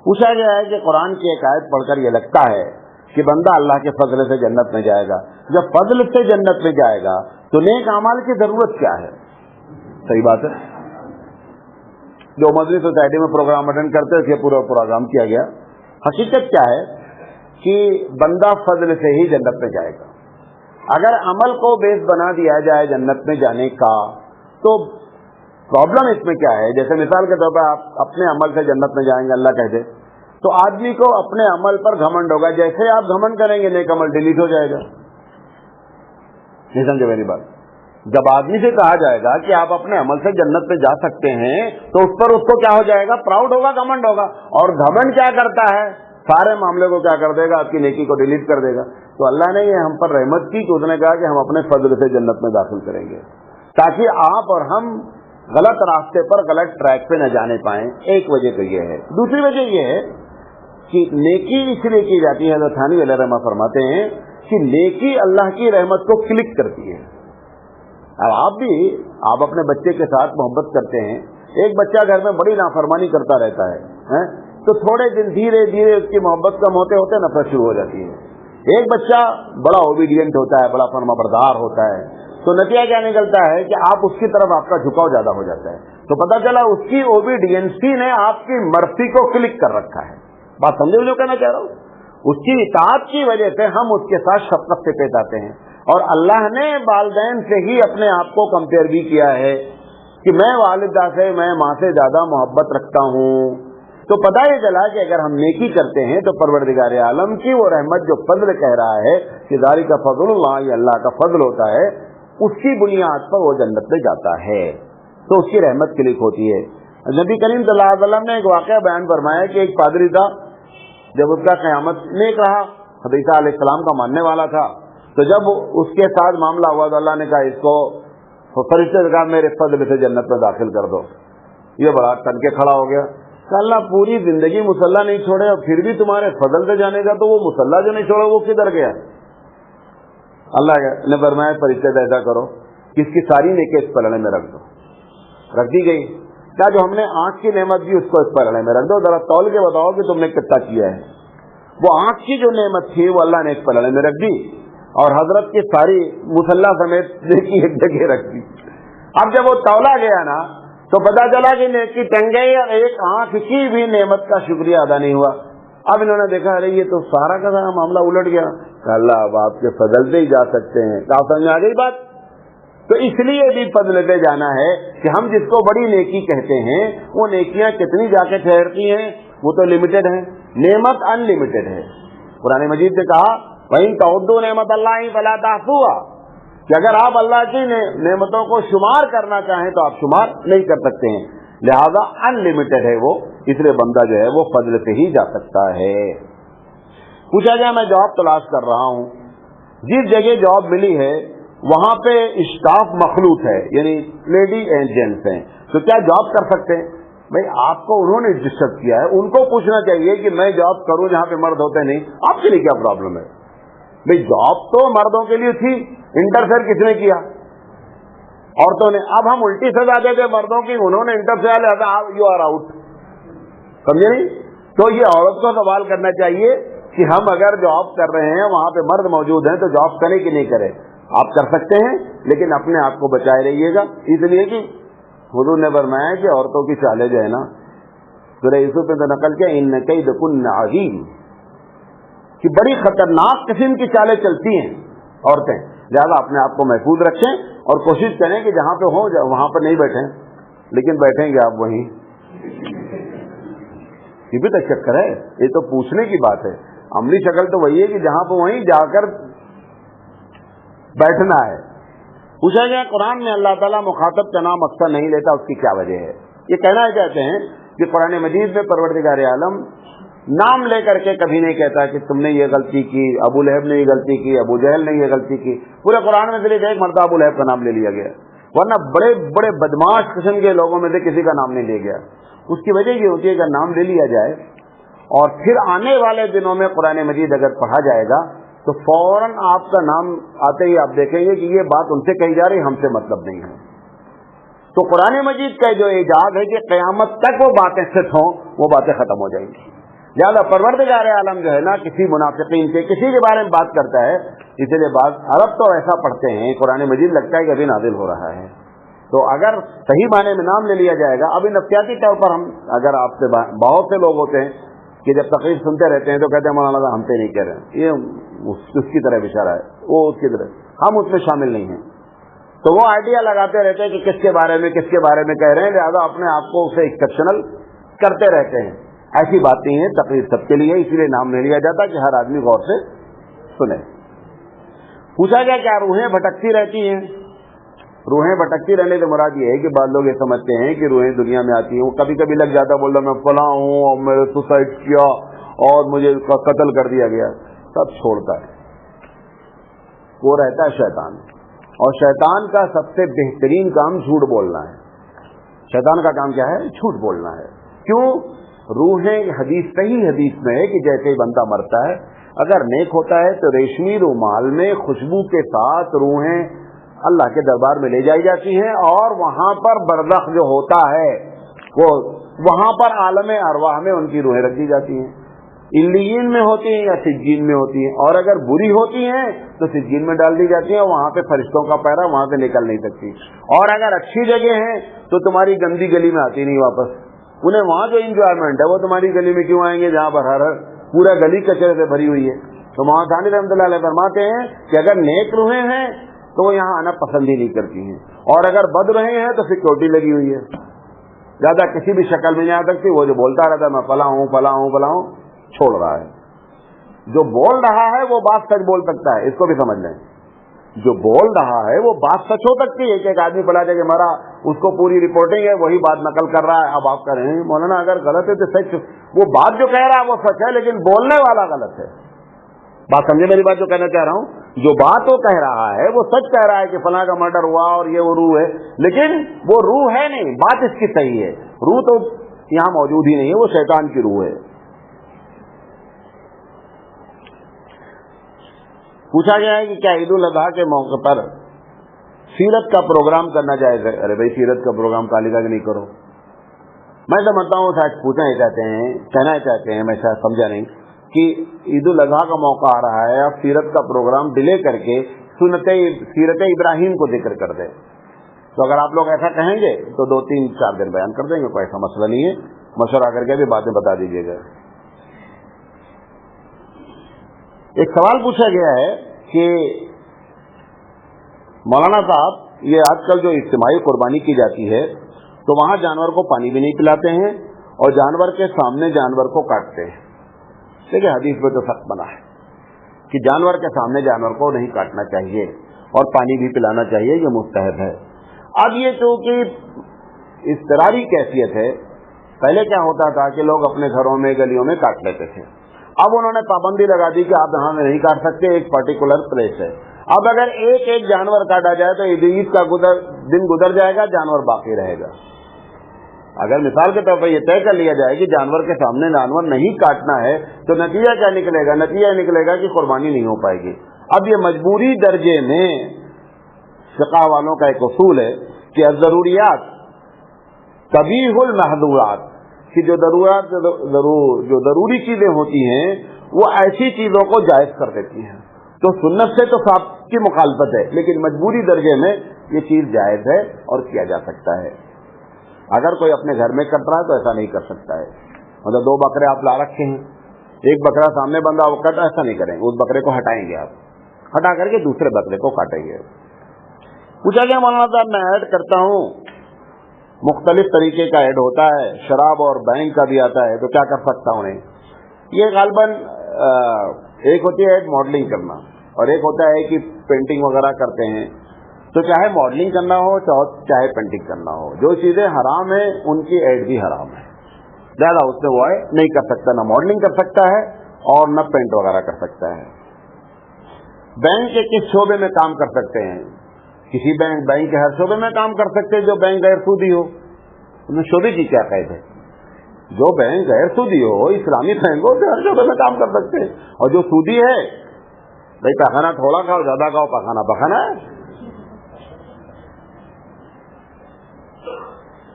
پوچھا گیا ہے کہ قرآن کی ایک آیت پڑھ کر یہ لگتا ہے کہ بندہ اللہ کے فضل سے جنت میں جائے گا. جب فضل سے جنت میں جائے گا تو نیک اعمال کی ضرورت کیا ہے؟ صحیح بات ہے. جو مدنی سوسائٹی میں پروگرام اٹینڈ کرتے تھے, پورا پروگرام کیا گیا. حقیقت کیا ہے کہ بندہ فضل سے ہی جنت میں جائے گا. اگر عمل کو بیس بنا دیا جائے جنت میں جانے کا تو پرابلم اس میں کیا ہے؟ جیسے مثال کے طور پر آپ اپنے عمل سے جنت میں جائیں گے اللہ کہہ دے, تو آدمی کو اپنے عمل پر گھمنڈ ہوگا. جیسے آپ گھمنڈ کریں گے نیک عمل ڈیلیٹ ہو جائے گا. نہیں سمجھے میری بات؟ جب آدمی سے کہا جائے گا کہ آپ اپنے عمل سے جنت پہ جا سکتے ہیں تو اس پر اس کو کیا ہو جائے گا؟ پراؤڈ ہوگا, گھمنڈ ہوگا. اور گھمنڈ کیا کرتا ہے؟ سارے معاملے کو کیا کر دے گا؟ آپ کی نیکی کو ڈیلیٹ کر دے گا. تو اللہ نے یہ ہم پر رحمت کی کہ اس نے کہا کہ ہم اپنے فضل سے جنت میں داخل کریں گے, تاکہ آپ اور ہم غلط راستے پر, غلط ٹریک پہ نہ جانے پائیں. ایک وجہ تو یہ ہے. دوسری وجہ یہ ہے کہ نیکی اس لیے کی جاتی ہے, حضرت تھانوی علیہ رحمہ فرماتے ہیں کہ نیکی اللہ کی رحمت کو کلک کرتی ہے. اب آپ اپنے بچے کے ساتھ محبت کرتے ہیں, ایک بچہ گھر میں بڑی نافرمانی کرتا رہتا ہے تو تھوڑے دن دھیرے دھیرے اس کی محبت کم ہوتے ہوتے نفرت شروع ہو جاتی ہے. ایک بچہ بڑا اوبیڈینٹ ہوتا ہے, بڑا فرما بردار ہوتا ہے, تو نتیجہ کیا نکلتا ہے کہ آپ اس کی طرف آپ کا جھکاؤ زیادہ ہو جاتا ہے. تو پتہ چلا اس کی اوبیڈینسی نے آپ کی مرضی کو کلک کر رکھا ہے. بات سمجھے جو کہنا چاہ رہا ہوں؟ اس کی اطاعت کی وجہ سے ہم اس کے ساتھ شفقت سے پیش آتے ہیں. اور اللہ نے والدین سے ہی اپنے آپ کو کمپیئر بھی کیا ہے کہ میں والدہ سے, میں ماں سے زیادہ محبت رکھتا ہوں. تو پتہ یہ چلا کہ اگر ہم نیکی کرتے ہیں تو پروردگار عالم کی وہ رحمت جو فضل کہہ رہا ہے کہ ذالک فضل اللہ, یہ اللہ کا فضل ہوتا ہے, اس کی بنیاد پر وہ جنت میں جاتا ہے, تو اس کی رحمت کلک ہوتی ہے. نبی کریم صلی اللہ علیہ وسلم نے ایک واقعہ بیان فرمایا کہ ایک پادری تھا, جب اس کا قیامت نیک رہا, حضرت عیسیٰ علیہ السلام کا ماننے والا تھا, تو جب اس کے ساتھ معاملہ ہوا تو اللہ نے کہا اس کو فرشتے سے کہا میرے فضل سے جنت میں داخل کر دو. یہ بڑا ٹن کے کھڑا ہو گیا کہ اللہ پوری زندگی مصلی نہیں چھوڑے اور پھر بھی تمہارے فضل سے جانے کا, تو وہ مصلی جو نہیں چھوڑے وہ کدھر گیا؟ اللہ نے فرمایا فرشتے سے ایسا کرو کہ اس کی ساری نیکی اس پلڑے میں رکھ دو. رکھ دی گئی. کیا جو ہم نے آنکھ کی نعمت دی اس کو اس پلڑے میں رکھ دو, ذرا تول کے بتاؤ کہ تم نے کتنا کیا ہے. وہ آنکھ کی جو نعمت تھی وہ اللہ نے ایک پلڑے میں رکھ دی اور حضرت کی ساری مصلی سمیت نیکی ایک جگہ رکھ دی. اب جب وہ تولا گیا نا تو پتا چلا کہ نیکی ٹنگ گئی اور ایک آنکھ کی بھی نعمت کا شکریہ ادا نہیں ہوا. اب انہوں نے دیکھا ارے یہ تو سارا کا سارا معاملہ الٹ گیا. کہ اللہ اب آپ کے فضل سے ہی جا سکتے ہیں. کیا سمجھ آ گئی بات؟ تو اس لیے بھی فضل پہ جانا ہے کہ ہم جس کو بڑی نیکی کہتے ہیں وہ نیکیاں کتنی جا کے ٹھہرتی ہیں, وہ تو لمیٹڈ ہیں. نعمت ان لمیٹڈ ہے. قرآن مجید نے کہا وَإِن تَعُدُّوا نِعْمَتَ اللَّهِ فَلَا تَحْصُوهَا, کہ اگر آپ اللہ کی نعمتوں کو شمار کرنا چاہیں تو آپ شمار نہیں کر سکتے ہیں. لہذا ان لمیٹڈ ہے وہ, اس لیے بندہ جو ہے وہ فضل سے ہی جا سکتا ہے. پوچھا گیا میں جاب تلاش کر رہا ہوں, جس جگہ جاب ملی ہے وہاں پہ اسٹاف مخلوط ہے, یعنی لیڈی اینڈ جینٹس ہیں, تو کیا جاب کر سکتے ہیں؟ بھائی آپ کو انہوں نے ڈسٹرب کیا ہے, ان کو پوچھنا چاہیے کہ میں جاب کروں جہاں پہ مرد ہوتے نہیں, آپ کے لیے کیا پرابلم ہے؟ بھائی جاب تو مردوں کے لیے تھی, انٹرفیئر کس نے کیا؟ عورتوں نے. اب ہم الٹی سزا دیتے مردوں کی, انہوں نے انٹرفیئر لیا, یو آر آؤٹ. سمجھے نہیں؟ تو یہ عورت کو سوال کرنا چاہیے کہ ہم اگر جاب کر رہے ہیں وہاں پہ مرد موجود ہیں تو جاب کرے کہ نہیں کرے. آپ کر سکتے ہیں لیکن اپنے آپ کو بچائے رہیے گا, اس لیے کہ حضور نے فرمایا کہ عورتوں کی چالیں جو ہے نا, سورہ یوسف میں تو نقل کیا ان کیدکن عظیم, کہ بڑی خطرناک قسم کی چالیں چلتی ہیں عورتیں، لہٰذا اپنے آپ کو محفوظ رکھیں اور کوشش کریں کہ جہاں پہ ہوں وہاں پہ نہیں بیٹھیں، لیکن بیٹھیں گے آپ وہیں، یہ بھی تو چکر ہے، یہ تو پوچھنے کی بات ہے، عملی شکل تو وہی ہے کہ جہاں پہ وہیں جا کر بیٹھنا ہے۔ پوچھا گیا قرآن میں اللہ تعالیٰ مخاطب کا نام اکثر نہیں لیتا، اس کی کیا وجہ ہے؟ یہ کہنا چاہتے ہیں کہ قرآن مجید میں پروردگار عالم نام لے کر کے کبھی نہیں کہتا کہ تم نے یہ غلطی کی، ابو لہب نے یہ غلطی کی، ابو جہل نے یہ غلطی کی، پورے قرآن میں صرف ایک مرتبہ ابو لہب کا نام لے لیا گیا، ورنہ بڑے بڑے بدماش قسم کے لوگوں میں سے کسی کا نام نہیں لیا گیا۔ اس کی وجہ یہ ہوتی ہے کہ اگر نام لے لیا جائے اور پھر آنے والے دنوں میں قرآن مجید اگر پڑھا جائے گا تو فوراً آپ کا نام آتے ہی آپ دیکھیں گے کہ یہ بات ان سے کہی جا رہی، ہم سے مطلب نہیں ہے۔ تو قرآن مجید کا جو اعجاز ہے کہ قیامت تک وہ باتیں سچ ہوں، وہ باتیں ختم ہو جائیں گی۔ لہٰذا پروردگار عالم جو ہے نا کسی منافقین کے کسی کے بارے میں بات کرتا ہے، اسی لیے بعض عرب تو ایسا پڑھتے ہیں قرآن مجید لگتا ہے کہ ابھی نازل ہو رہا ہے، تو اگر صحیح معنی میں نام لے لیا جائے گا، ابھی نفسیاتی طور پر ہم اگر آپ سے بہت سے لوگ ہوتے ہیں کہ جب تقریر سنتے رہتے ہیں تو کہتے ہیں مولانا صاحب ہم سے نہیں کہہ رہے ہیں، یہ اس کی طرح اشارہ ہے، وہ اس کی طرح، ہم اس میں شامل نہیں ہیں، تو وہ آئیڈیا لگاتے رہتے ہیں کہ کس کے بارے میں کہہ رہے ہیں، لہٰذا اپنے آپ کو اسے ایکسیپشنل کرتے رہتے ہیں۔ ایسی بات نہیں ہے، تقریر سب کے لیے، اسی لیے نام نہیں لیا جاتا کہ ہر آدمی غور سے سنے۔ پوچھا گیا کیا روحیں بھٹکتی رہتی ہیں؟ روحیں بھٹکتی رہنے سے مراد یہ ہے کہ بعض لوگ یہ سمجھتے ہیں کہ روحیں دنیا میں آتی ہیں، وہ کبھی کبھی لگ جاتا بول رہا میں فلاں ہوں اور میں نے سوسائڈ کیا اور مجھے قتل کر دیا گیا، سب چھوڑتا ہے، وہ رہتا ہے شیطان، اور شیطان کا سب سے بہترین کام جھوٹ بولنا ہے۔ شیطان کا کام کیا ہے؟ جھوٹ بولنا ہے۔ کیوں؟ روحیں حدیث صحیح حدیث میں ہے کہ جیسے ہی بندہ مرتا ہے اگر نیک ہوتا ہے تو ریشمی رومال میں خوشبو کے ساتھ روحیں اللہ کے دربار میں لے جائی جاتی ہیں، اور وہاں پر برزخ جو ہوتا ہے وہ وہاں پر عالم ارواح میں ان کی روحیں رکھ دی جاتی ہیں، علیین میں ہوتی ہیں یا سجین میں ہوتی ہیں، اور اگر بری ہوتی ہیں تو سجین میں ڈال دی جاتی ہیں، اور وہاں پہ فرشتوں کا پہرا، وہاں سے نکل نہیں سکتی، اور اگر اچھی جگہ ہیں تو تمہاری گندی گلی میں آتی نہیں واپس، انہیں وہاں جو انجوائمنٹ ہے وہ تمہاری گلی میں کیوں آئیں گے جہاں پر ہر پورا گلی کچرے سے بھری ہوئی ہے۔ تو وہاں ثانی رحمۃ اللہ علیہ فرماتے ہیں کہ اگر نیک روحیں ہیں تو وہ یہاں آنا پسند ہی نہیں کرتی ہیں، اور اگر بد روحیں ہیں تو سیکورٹی لگی ہوئی ہے، زیادہ کسی بھی شکل میں نہیں آ سکتی، وہ جو بولتا رہتا ہے میں فلاں ہوں فلاں ہوں فلاں ہوں، چھوڑ رہا ہے۔ جو بول رہا ہے وہ بات سچ بول سکتا ہے، اس کو بھی سمجھ لیں، جو بول رہا ہے وہ بات سچ ہو سکتی ہے کہ ایک آدمی پلا جگہ مرا، اس کو پوری رپورٹنگ ہے، وہی بات نقل کر رہا ہے، اب آپ کہہ رہے ہیں مولانا اگر غلط ہے تو سچ، وہ بات جو کہہ رہا ہے وہ سچ ہے لیکن بولنے والا غلط ہے۔ بات سمجھے میری بات جو کہنا چاہ رہا ہوں؟ جو بات وہ کہہ رہا ہے وہ سچ کہہ رہا ہے کہ فلاں کا مرڈر ہوا اور یہ وہ روح ہے، لیکن وہ روح ہے نہیں، بات اس کی صحیح ہے، روح تو یہاں موجود ہی نہیں ہے، وہ شیطان کی روح ہے۔ پوچھا گیا ہے کہ کیا عید الاضحیٰ کے موقع پر سیرت کا پروگرام کرنا جائز ہے؟ ارے بھائی سیرت کا پروگرام کالی کا نہیں کرو، میں سمجھتا ہوں شاید پوچھنا ہی چاہتے ہیں، کہنا چاہتے ہیں، میں شاید سمجھا نہیں کہ عید الاضحیٰ کا موقع آ رہا ہے، اب سیرت کا پروگرام ڈیلے کر کے سیرت ابراہیم کو ذکر کر دیں، تو اگر آپ لوگ ایسا کہیں گے تو 2-3-4 دن بیان کر دیں گے، کوئی ایسا مسئلہ نہیں ہے، مشورہ کر کے بھی باتیں بتا دیجیے گا۔ ایک سوال پوچھا گیا ہے کہ مولانا صاحب یہ آج کل جو اجتماعی قربانی کی جاتی ہے تو وہاں جانور کو پانی بھی نہیں پلاتے ہیں اور جانور کے سامنے جانور کو کاٹتے ہیں، دیکھیں حدیث میں تو سخت بنا ہے کہ جانور کے سامنے جانور کو نہیں کاٹنا چاہیے اور پانی بھی پلانا چاہیے، یہ مستحب ہے۔ اب یہ چونکہ اضطراری کیفیت ہے، پہلے کیا ہوتا تھا کہ لوگ اپنے گھروں میں گلیوں میں کاٹ لیتے تھے، اب انہوں نے پابندی لگا دی کہ آپ یہاں میں نہیں کاٹ سکتے، ایک پرٹیکولر پلیس ہے۔ اب اگر ایک جانور کاٹا جائے تو عید کا دن گزر جائے گا، جانور باقی رہے گا۔ اگر مثال کے طور پر یہ طے کر لیا جائے کہ جانور کے سامنے جانور نہیں کاٹنا ہے تو نتیجہ کیا نکلے گا؟ نتیجہ نکلے گا کہ قربانی نہیں ہو پائے گی۔ اب یہ مجبوری درجے میں فقہ والوں کا ایک اصول ہے کہ الضروریات تبیح المحظورات، کہ جو ضروری چیزیں ہوتی ہیں وہ ایسی چیزوں کو جائز کر دیتی ہیں، تو سنت سے تو صاحب کی مخالفت ہے، لیکن مجبوری درجے میں یہ چیز جائز ہے اور کیا جا سکتا ہے۔ اگر کوئی اپنے گھر میں کٹ رہا ہے تو ایسا نہیں کر سکتا ہے، مطلب 2 بکرے آپ لا رکھے ہیں एक बकरा सामने बंधा वो कट, ऐसा नहीं करेंगे, उस बकरे को हटाएंगे, आप हटा करके दूसरे बकरे को काटेंगे। पूछा गया मौलाना साहब मैं ऐड करता हूँ, मुख्तलिफ तरीके का ऐड होता है, शराब और बैंक का भी आता है, तो क्या कर सकता हूँ? ये गालबन एक होती है ऐड मॉडलिंग करना और एक होता है कि पेंटिंग वगैरह करते हैं। तो चाहे मॉडलिंग करना हो चाहे पेंटिंग करना हो, जो चीजें हराम है उनकी ऐड भी हराम है, ज्यादा उससे वो नहीं कर सकता, ना मॉडलिंग कर सकता है और न पेंट वगैरह कर सकता है। बैंक के किस शोबे में काम कर सकते हैं? किसी बैंक के हर शोबे में काम कर सकते हैं जो बैंक गैर सूदी हो। उनमें शोबे की क्या कैद है? जो बैंक गैर सूदी हो, इस्लामी बैंक हो, तो हर शोबे में काम कर सकते हैं। और जो सूदी है, भाई पखाना थोड़ा खाओ ज्यादा खाओ, पखाना पखाना है।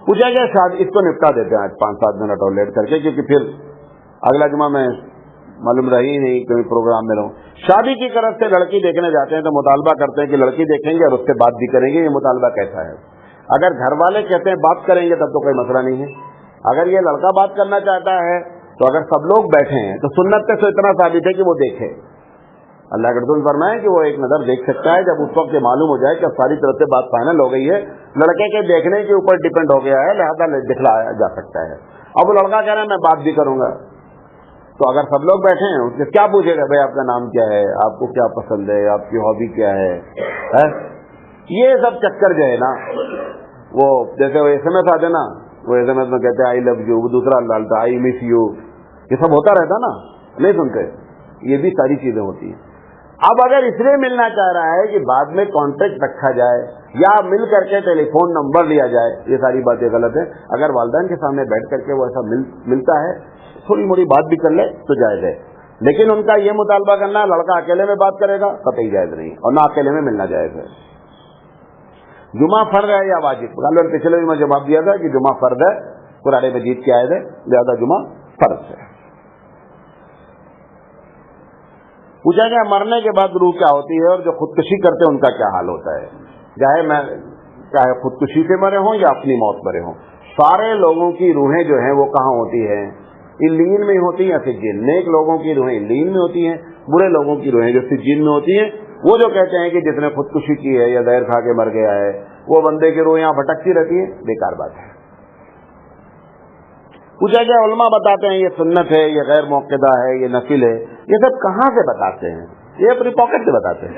पूछा गया शादी, इसको निपटा देते हैं आज 5-7 मिनट और लेट करके, क्योंकि फिर अगला जुमा में मालूम रही नहीं कोई प्रोग्राम में रहूं। शादी की तरफ से लड़की देखने जाते हैं तो मुतालबा करते हैं कि लड़की देखेंगे और उससे बात भी करेंगे। ये मुतालबा कैसा है? अगर घर वाले कहते हैं बात करेंगे तब तो कोई मसला नहीं है। अगर ये लड़का बात करना चाहता है तो अगर सब लोग बैठे हैं तो सुन्नत से इतना साबित है कि वो देखे। अल्लाह के रसूल फरमाए कि वो एक नजर देख सकता है, जब उस वक्त मालूम हो जाए कि अब सारी तरफ से बात फाइनल हो गई है, लड़के के देखने के ऊपर डिपेंड हो गया है, लिहाजा दिखलाया जा सकता है। अब वो लड़का कह रहा है मैं बात भी करूंगा, तो अगर सब लोग बैठे हैं उससे क्या पूछेगा? भाई आपका नाम क्या है, आपको क्या पसंद है, आपकी हॉबी क्या है? ये सब चक्कर जो है ना, वो जैसे वो SMS आते ना, वो SMS में कहते हैं आई लव यू, दूसरा डालता आई मिस यू, ये सब होता रहता ना, नहीं सुनते? ये भी सारी चीजें होती हैं। अब अगर इसलिए मिलना चाह रहा है कि बाद में कॉन्टेक्ट रखा जाए या मिल करके टेलीफोन नंबर लिया जाए, ये सारी बातें गलत है। अगर वालिदैन के सामने बैठ करके वो ऐसा मिलता है, थोड़ी मोड़ी बात भी कर ले तो जायज है, लेकिन उनका ये मुतालबा करना लड़का अकेले में बात करेगा कतई जायज नहीं, और ना अकेले में मिलना जायज है। जुमा फर्ज है या वाजिब? गालिबन पिछले भी मैं जवाब दिया था कि जुमा फर्ज है, कुरान मजीद की आयत है, लिहाजा जुमा फर्ज है। पूछा गया मरने के बाद रूह क्या होती है और जो खुदकुशी करते हैं उनका क्या हाल होता है? चाहे खुदकुशी से मरे हों या अपनी मौत मरे हों, सारे लोगों की रूहें जो हैं वो कहाँ होती हैं? इल्लीन में होती हैं या सिज्जीन? नेक लोगों की रूहें इल्लीन में होती हैं, बुरे लोगों की रूहें जो सिज्जीन में होती हैं। वो जो कहते हैं कि जिसने खुदकुशी की है या जहर खा के मर गया है, वो बंदे की रूह यहाँ भटकती रहती है, बेकार बात है। पूछा गया उलमा बताते हैं ये सुन्नत है, ये गैर मौक़िदा है, ये नफिल है, ये सब कहाँ से बताते हैं? ये अपनी पॉकेट से बताते हैं।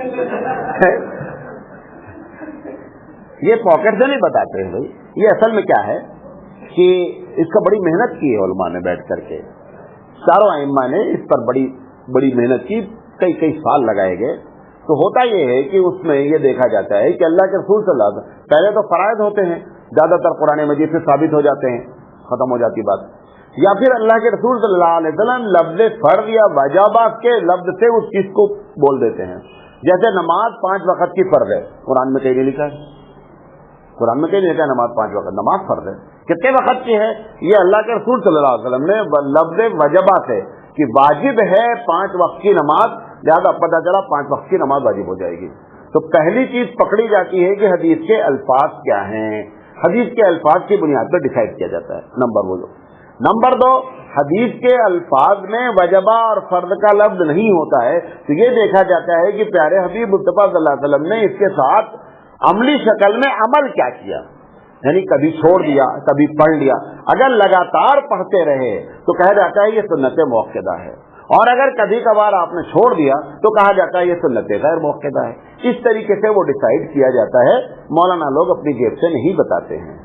ये पॉकेट से नहीं बताते हैं भाई, ये असल में क्या है कि इसका बड़ी मेहनत की है उलमा ने बैठ करके, चारों आइम्मा ने इस पर बड़ी बड़ी मेहनत की, कई साल लगाए गए। तो होता ये है कि उसमें ये देखा जाता है कि अल्लाह के रसूल सल्लल्लाहु अलैहि वसल्लम पहले तो फराइज होते हैं, ज्यादातर कुरान मजीद से साबित हो जाते हैं, खत्म हो जाती बात, या फिर अल्लाह के रसूल सल्लल्लाहु अलैहि वसल्लम लफ्ज़ फर्ज या वजाबत के लफ्ज़ से उस चीज को बोल देते हैं। जैसे नमाज 5 वक्त की फर्ज है, कुरान में कहीं नहीं लिखा है, कुरान में कहीं नहीं लिखा है नमाज 5 वक्त, नमाज फर्ज है। कितने वक्त की है? ये अल्लाह के रसूल सल्लल्लाहु अलैहि वसल्लम ने लफ्ज़ वजाबत है कि वाजिब है 5 वक्त की नमाज, लिहाजा पता चला 5 वक्त की नमाज वाजिब हो जाएगी। तो पहली चीज पकड़ी जाती है कि हदीस के अल्फाज क्या हैं, हदीस के अल्फाज की बुनियाद पर डिसाइड किया जाता है, नंबर 1। नंबर 2, हदीस के अल्फाज में वजबा और फर्द का लफ्ज नहीं होता है, तो ये देखा जाता है कि प्यारे हबीब मुस्तफा सल्लल्लाहु अलैहि वसल्लम ने इसके साथ अमली शक्ल में अमल क्या किया, यानी कभी छोड़ दिया कभी पढ़ लिया। अगर लगातार पढ़ते रहे तो कहा जाता है ये सुन्नत मौक़िदा है, और अगर कभी कभार आपने छोड़ दिया तो कहा जाता है ये सुन्नत गैर मौक़िदा है। इस तरीके से वो डिसाइड किया जाता है, मौलाना लोग अपनी जेब से नहीं बताते हैं।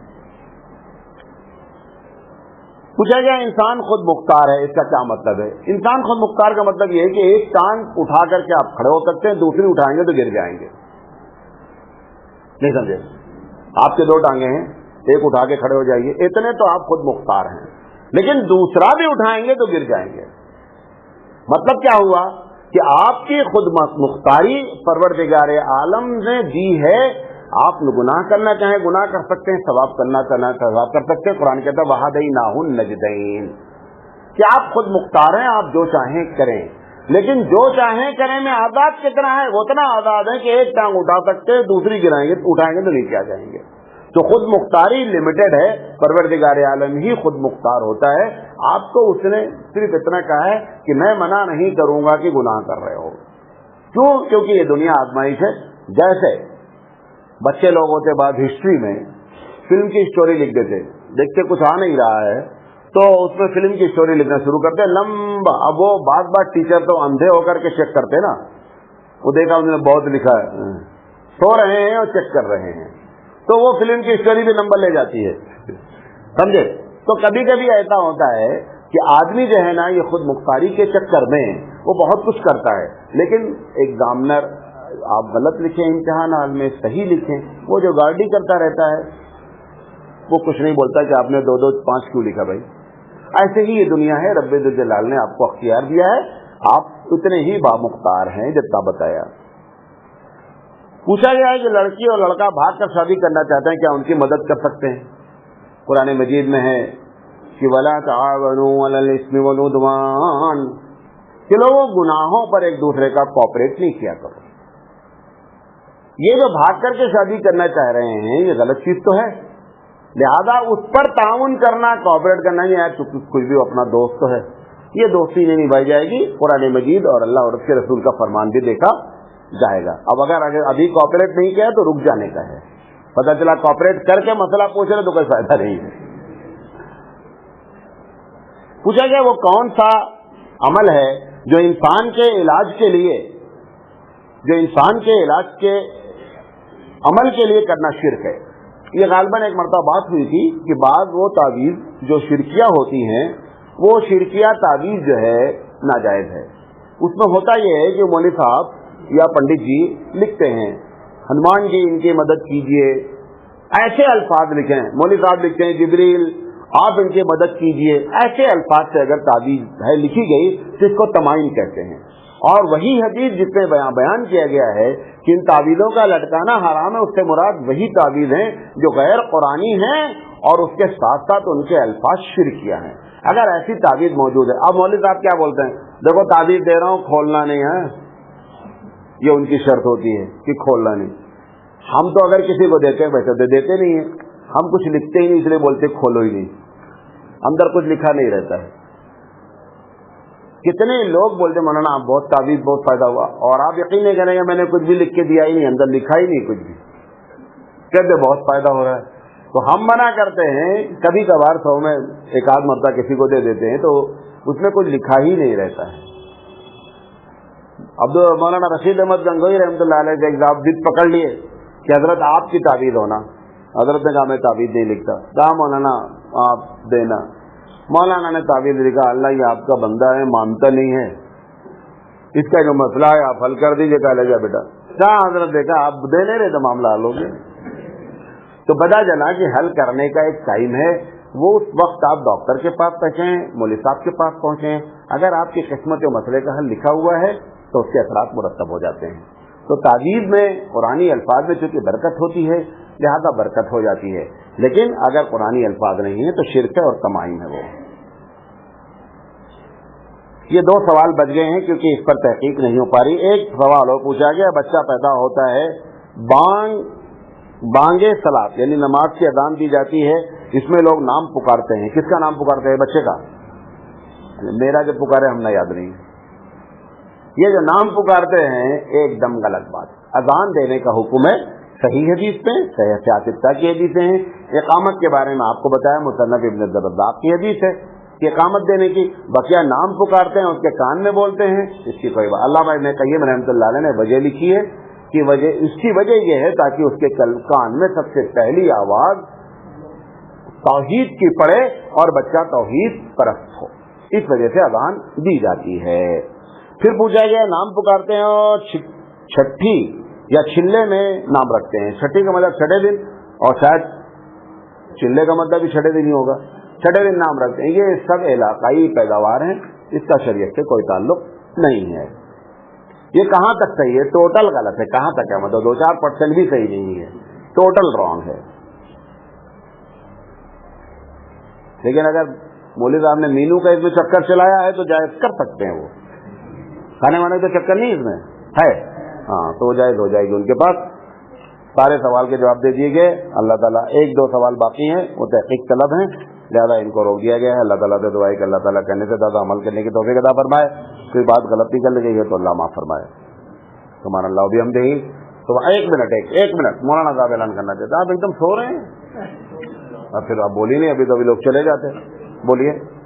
पूछा गया इंसान खुद मुख्तार है, इसका क्या मतलब है? इंसान खुद मुख्तार का मतलब ये है कि एक टांग उठा करके आप खड़े हो सकते हैं, दूसरी उठाएंगे तो गिर जाएंगे, नहीं समझे? आपके 2 टांगे हैं, एक उठा के खड़े हो जाइए, इतने तो आप खुद मुख्तार हैं, लेकिन दूसरा भी उठाएंगे तो गिर जाएंगे। मतलब क्या हुआ कि आपकी खुद मुख्तारी परवरदिगार आलम ने दी है। आप गुनाह करना चाहें गुनाह कर सकते हैं, सवाब करना सवाब कर सकते हैं। कुरान कहता है वहादैनाहुन नजदैन, कि आप खुद मुख्तार हैं, आप जो चाहें करें, लेकिन जो चाहें करें में आजाद कितना है? वो इतना आजाद है कि एक टांग उठा सकते हैं, दूसरी गिराएंगे उठाएंगे तो नीचे आ जाएंगे। तो खुद मुख्तारी लिमिटेड है, परवरदिगार आलम ही खुद मुख्तार होता है। آپ کو اس نے صرف اتنا کہا ہے کہ میں منع نہیں کروں گا کہ گناہ کر رہے ہو. کیوں؟ کیونکہ یہ دنیا آزمائش ہے. جیسے بچے لوگ ہوتے بعد ہسٹری میں فلم کی اسٹوری لکھ دیتے, دیکھتے کچھ آ نہیں رہا ہے تو اس میں فلم کی اسٹوری لکھنا شروع کرتے لمبا. اب وہ بات ٹیچر تو اندھے ہو کر کے چیک کرتے نا, وہ دیکھا انہوں نے بہت لکھا ہے, سو رہے ہیں اور چیک کر رہے ہیں, تو وہ فلم کی اسٹوری بھی نمبر لے جاتی ہے, سمجھے. تو کبھی کبھی ایسا ہوتا ہے کہ آدمی جو ہے نا یہ خود مختاری کے چکر میں وہ بہت کچھ کرتا ہے, لیکن ایگزامنر آپ غلط لکھیں امتحان حال میں, صحیح لکھیں, وہ جو گارڈی کرتا رہتا ہے وہ کچھ نہیں بولتا کہ آپ نے 2 2 5 کیوں لکھا بھائی. ایسے ہی یہ دنیا ہے, رب ذوالجلال نے آپ کو اختیار دیا ہے, آپ اتنے ہی بامختار ہیں جتنا بتایا. پوچھا گیا ہے کہ لڑکی اور لڑکا بھاگ کر شادی کرنا چاہتے ہیں, کیا ان کی مدد کر سکتے ہیں؟ قرآن مجید میں ہے کہ وَلَا تَعَاوَنُوا عَلَى الْإِثْمِ وَالْعُدْوَانِ, کہ لوگوں گناہوں پر ایک دوسرے کا کوآپریٹ نہیں کیا کرو. یہ جو بھاگ کر کے شادی کرنا چاہ رہے ہیں یہ غلط چیز تو ہے, لہذا اس پر تعاون کرنا, کوآپریٹ کرنا, یار کوئی بھی اپنا دوست تو ہے, یہ دوستی نہیں نبھائی جائے گی. قرآن مجید اور اللہ اور اس کے رسول کا فرمان بھی دیکھا جائے گا. اب اگر ابھی کوآپریٹ نہیں کیا تو رک جانے کا ہے, پتہ چلا کوآپریٹ کر کے مسئلہ پوچھ رہے تو کوئی فائدہ نہیں ہے. پوچھا گیا وہ کون سا عمل ہے جو انسان کے علاج کے لیے, جو انسان کے علاج کے عمل کے لیے کرنا شرک ہے. یہ غالباً ایک مرتبہ بات ہوئی تھی کہ بعض وہ تعویذ جو شرکیہ ہوتی ہیں وہ شرکیہ تعویذ جو ہے ناجائز ہے. اس میں ہوتا یہ ہے کہ مولوی صاحب یا پنڈت جی لکھتے ہیں ہنومان جی ان کی مدد کیجئے, ایسے الفاظ لکھیں. مولوی صاحب لکھتے ہیں جبریل آپ ان کی مدد کیجئے. ایسے الفاظ سے اگر تعویذ ہے لکھی گئی تو اس کو تمائم کہتے ہیں. اور وہی حدیث جس میں بیان کیا گیا ہے کہ ان تعویذوں کا لٹکانا حرام ہے, اس سے مراد وہی تعویذ ہیں جو غیر قرآنی ہیں اور اس کے ساتھ ساتھ ان کے الفاظ شرکیہ ہیں. اگر ایسی تعویذ موجود ہے, اب مولوی صاحب کیا بولتے ہیں, دیکھو تعویذ دے رہا ہوں کھولنا نہیں ہے, یہ ان کی شرط ہوتی ہے کہ کھولنا نہیں. ہم تو اگر کسی کو دیتے ہیں ویسے تو دیتے نہیں ہیں, ہم کچھ لکھتے ہی نہیں اس لیے بولتے کھولو ہی نہیں, اندر کچھ لکھا نہیں رہتا ہے. کتنے لوگ بولتے مولانا آپ بہت تعویذ بہت فائدہ ہوا, اور آپ یقین نہیں کریں گے میں نے کچھ بھی لکھ کے دیا ہی نہیں, اندر لکھا ہی نہیں کچھ بھی, کہتے بہت فائدہ ہو رہا ہے. تو ہم منع کرتے ہیں, کبھی کبھار 100 میں ایک آدھ مرتبہ کسی کو دے دیتے ہیں تو اس میں کچھ لکھا ہی نہیں رہتا ہے. مولانا رشید احمد گنگوئی رحمۃ اللہ علیہ سے آپ ضد پکڑ لیے کہ حضرت آپ کی تعویذ ہونا, حضرت نے کہا میں تعویذ نہیں لکھتا. کہا مولانا آپ دینا. مولانا نے تعویذ لکھا, اللہ یہ آپ کا بندہ ہے مانتا نہیں ہے, اس کا جو مسئلہ ہے آپ حل کر دیجیے. کہا لے گا بیٹا, کہا حضرت دیکھا آپ دے نہیں رہے تو معاملہ حل ہو گیا. تو پتا چلا کہ حل کرنے کا ایک ٹائم ہے, وہ اس وقت آپ ڈاکٹر کے پاس پہنچیں, مولوی صاحب کے پاس پہنچیں. اگر آپ کی قسمت و مسئلے کا حل لکھا ہوا ہے تو اس کے اثرات مرتب ہو جاتے ہیں. تو تعویذ میں قرآنی الفاظ میں چونکہ برکت ہوتی ہے لہذا برکت ہو جاتی ہے, لیکن اگر قرآنی الفاظ نہیں ہیں تو شرک ہے اور تمائم ہے. وہ یہ 2 سوال بچ گئے ہیں کیونکہ اس پر تحقیق نہیں ہو پا رہی. ایک سوال اور پوچھا گیا, بچہ پیدا ہوتا ہے, بانگ صلاۃ یعنی نماز کی اذان دی جاتی ہے, اس میں لوگ نام پکارتے ہیں. کس کا نام پکارتے ہیں؟ بچے کا. میرا جو پکارے ہم نے یاد نہیں. یہ جو نام پکارتے ہیں ایک دم غلط بات. اذان دینے کا حکم ہے صحیح حدیث میں, صحیح عاطفہ کی حدیثیں ہیں. اقامت کے بارے میں آپ کو بتایا, مصنف ابن الرزاق کی حدیث ہے کہ اقامت دینے کی. بقیہ نام پکارتے ہیں اس کے کان میں بولتے ہیں, اس کی کوئی بات. علامہ ابن قیم رحمۃ اللہ علیہ نے وجہ لکھی ہے کہ اس کی وجہ یہ ہے تاکہ اس کے کان میں سب سے پہلی آواز توحید کی پڑے اور بچہ توحید پرست ہو, اس وجہ سے اذان دی جاتی ہے. پھر پوچھا گیا نام پکارتے ہیں اور چھٹی یا چلے میں نام رکھتے ہیں. چھٹی کا مطلب چھٹے دن, اور شاید چلے کا مطلب بھی چھٹے دن ہی ہوگا. چھٹے دن نام رکھتے ہیں. یہ سب علاقائی پیداوار ہیں, اس کا شریعت سے کوئی تعلق نہیں ہے. یہ کہاں تک صحیح ہے؟ ٹوٹل غلط ہے. کہاں تک ہے مطلب 2-4% بھی صحیح نہیں ہے, ٹوٹل رانگ ہے. لیکن اگر مولوی صاحب نے مینو کا اس میں چکر چلایا ہے تو جائز کر سکتے ہیں. وہ کھانے وانے کا چکر نہیں اس میں ہے, ہاں تو وہ جائز ہو جائے گی. ان کے پاس سارے سوال کے جواب دے دیے گئے. اللہ تعالیٰ 1-2 سوال باقی ہیں, وہ تحقیق طلب ہیں, لہٰذا ان کو روک دیا گیا ہے. اللہ تعالیٰ سے دعا ہے کہ اللہ تعالیٰ کہنے سے زیادہ عمل کرنے کی توفیق عطا فرمائے. کوئی بات غلط نکل گئی ہے تو اللہ معاف فرمائے. سبحان اللہ بھی ہم دہی. تو ایک منٹ مولانا صاحب اعلان کرنا چاہتے ہیں. آپ ایک دم سو رہے ہیں. اب پھر آپ بولی نہیں, ابھی تو ابھی لوگ چلے جاتے. بولیے.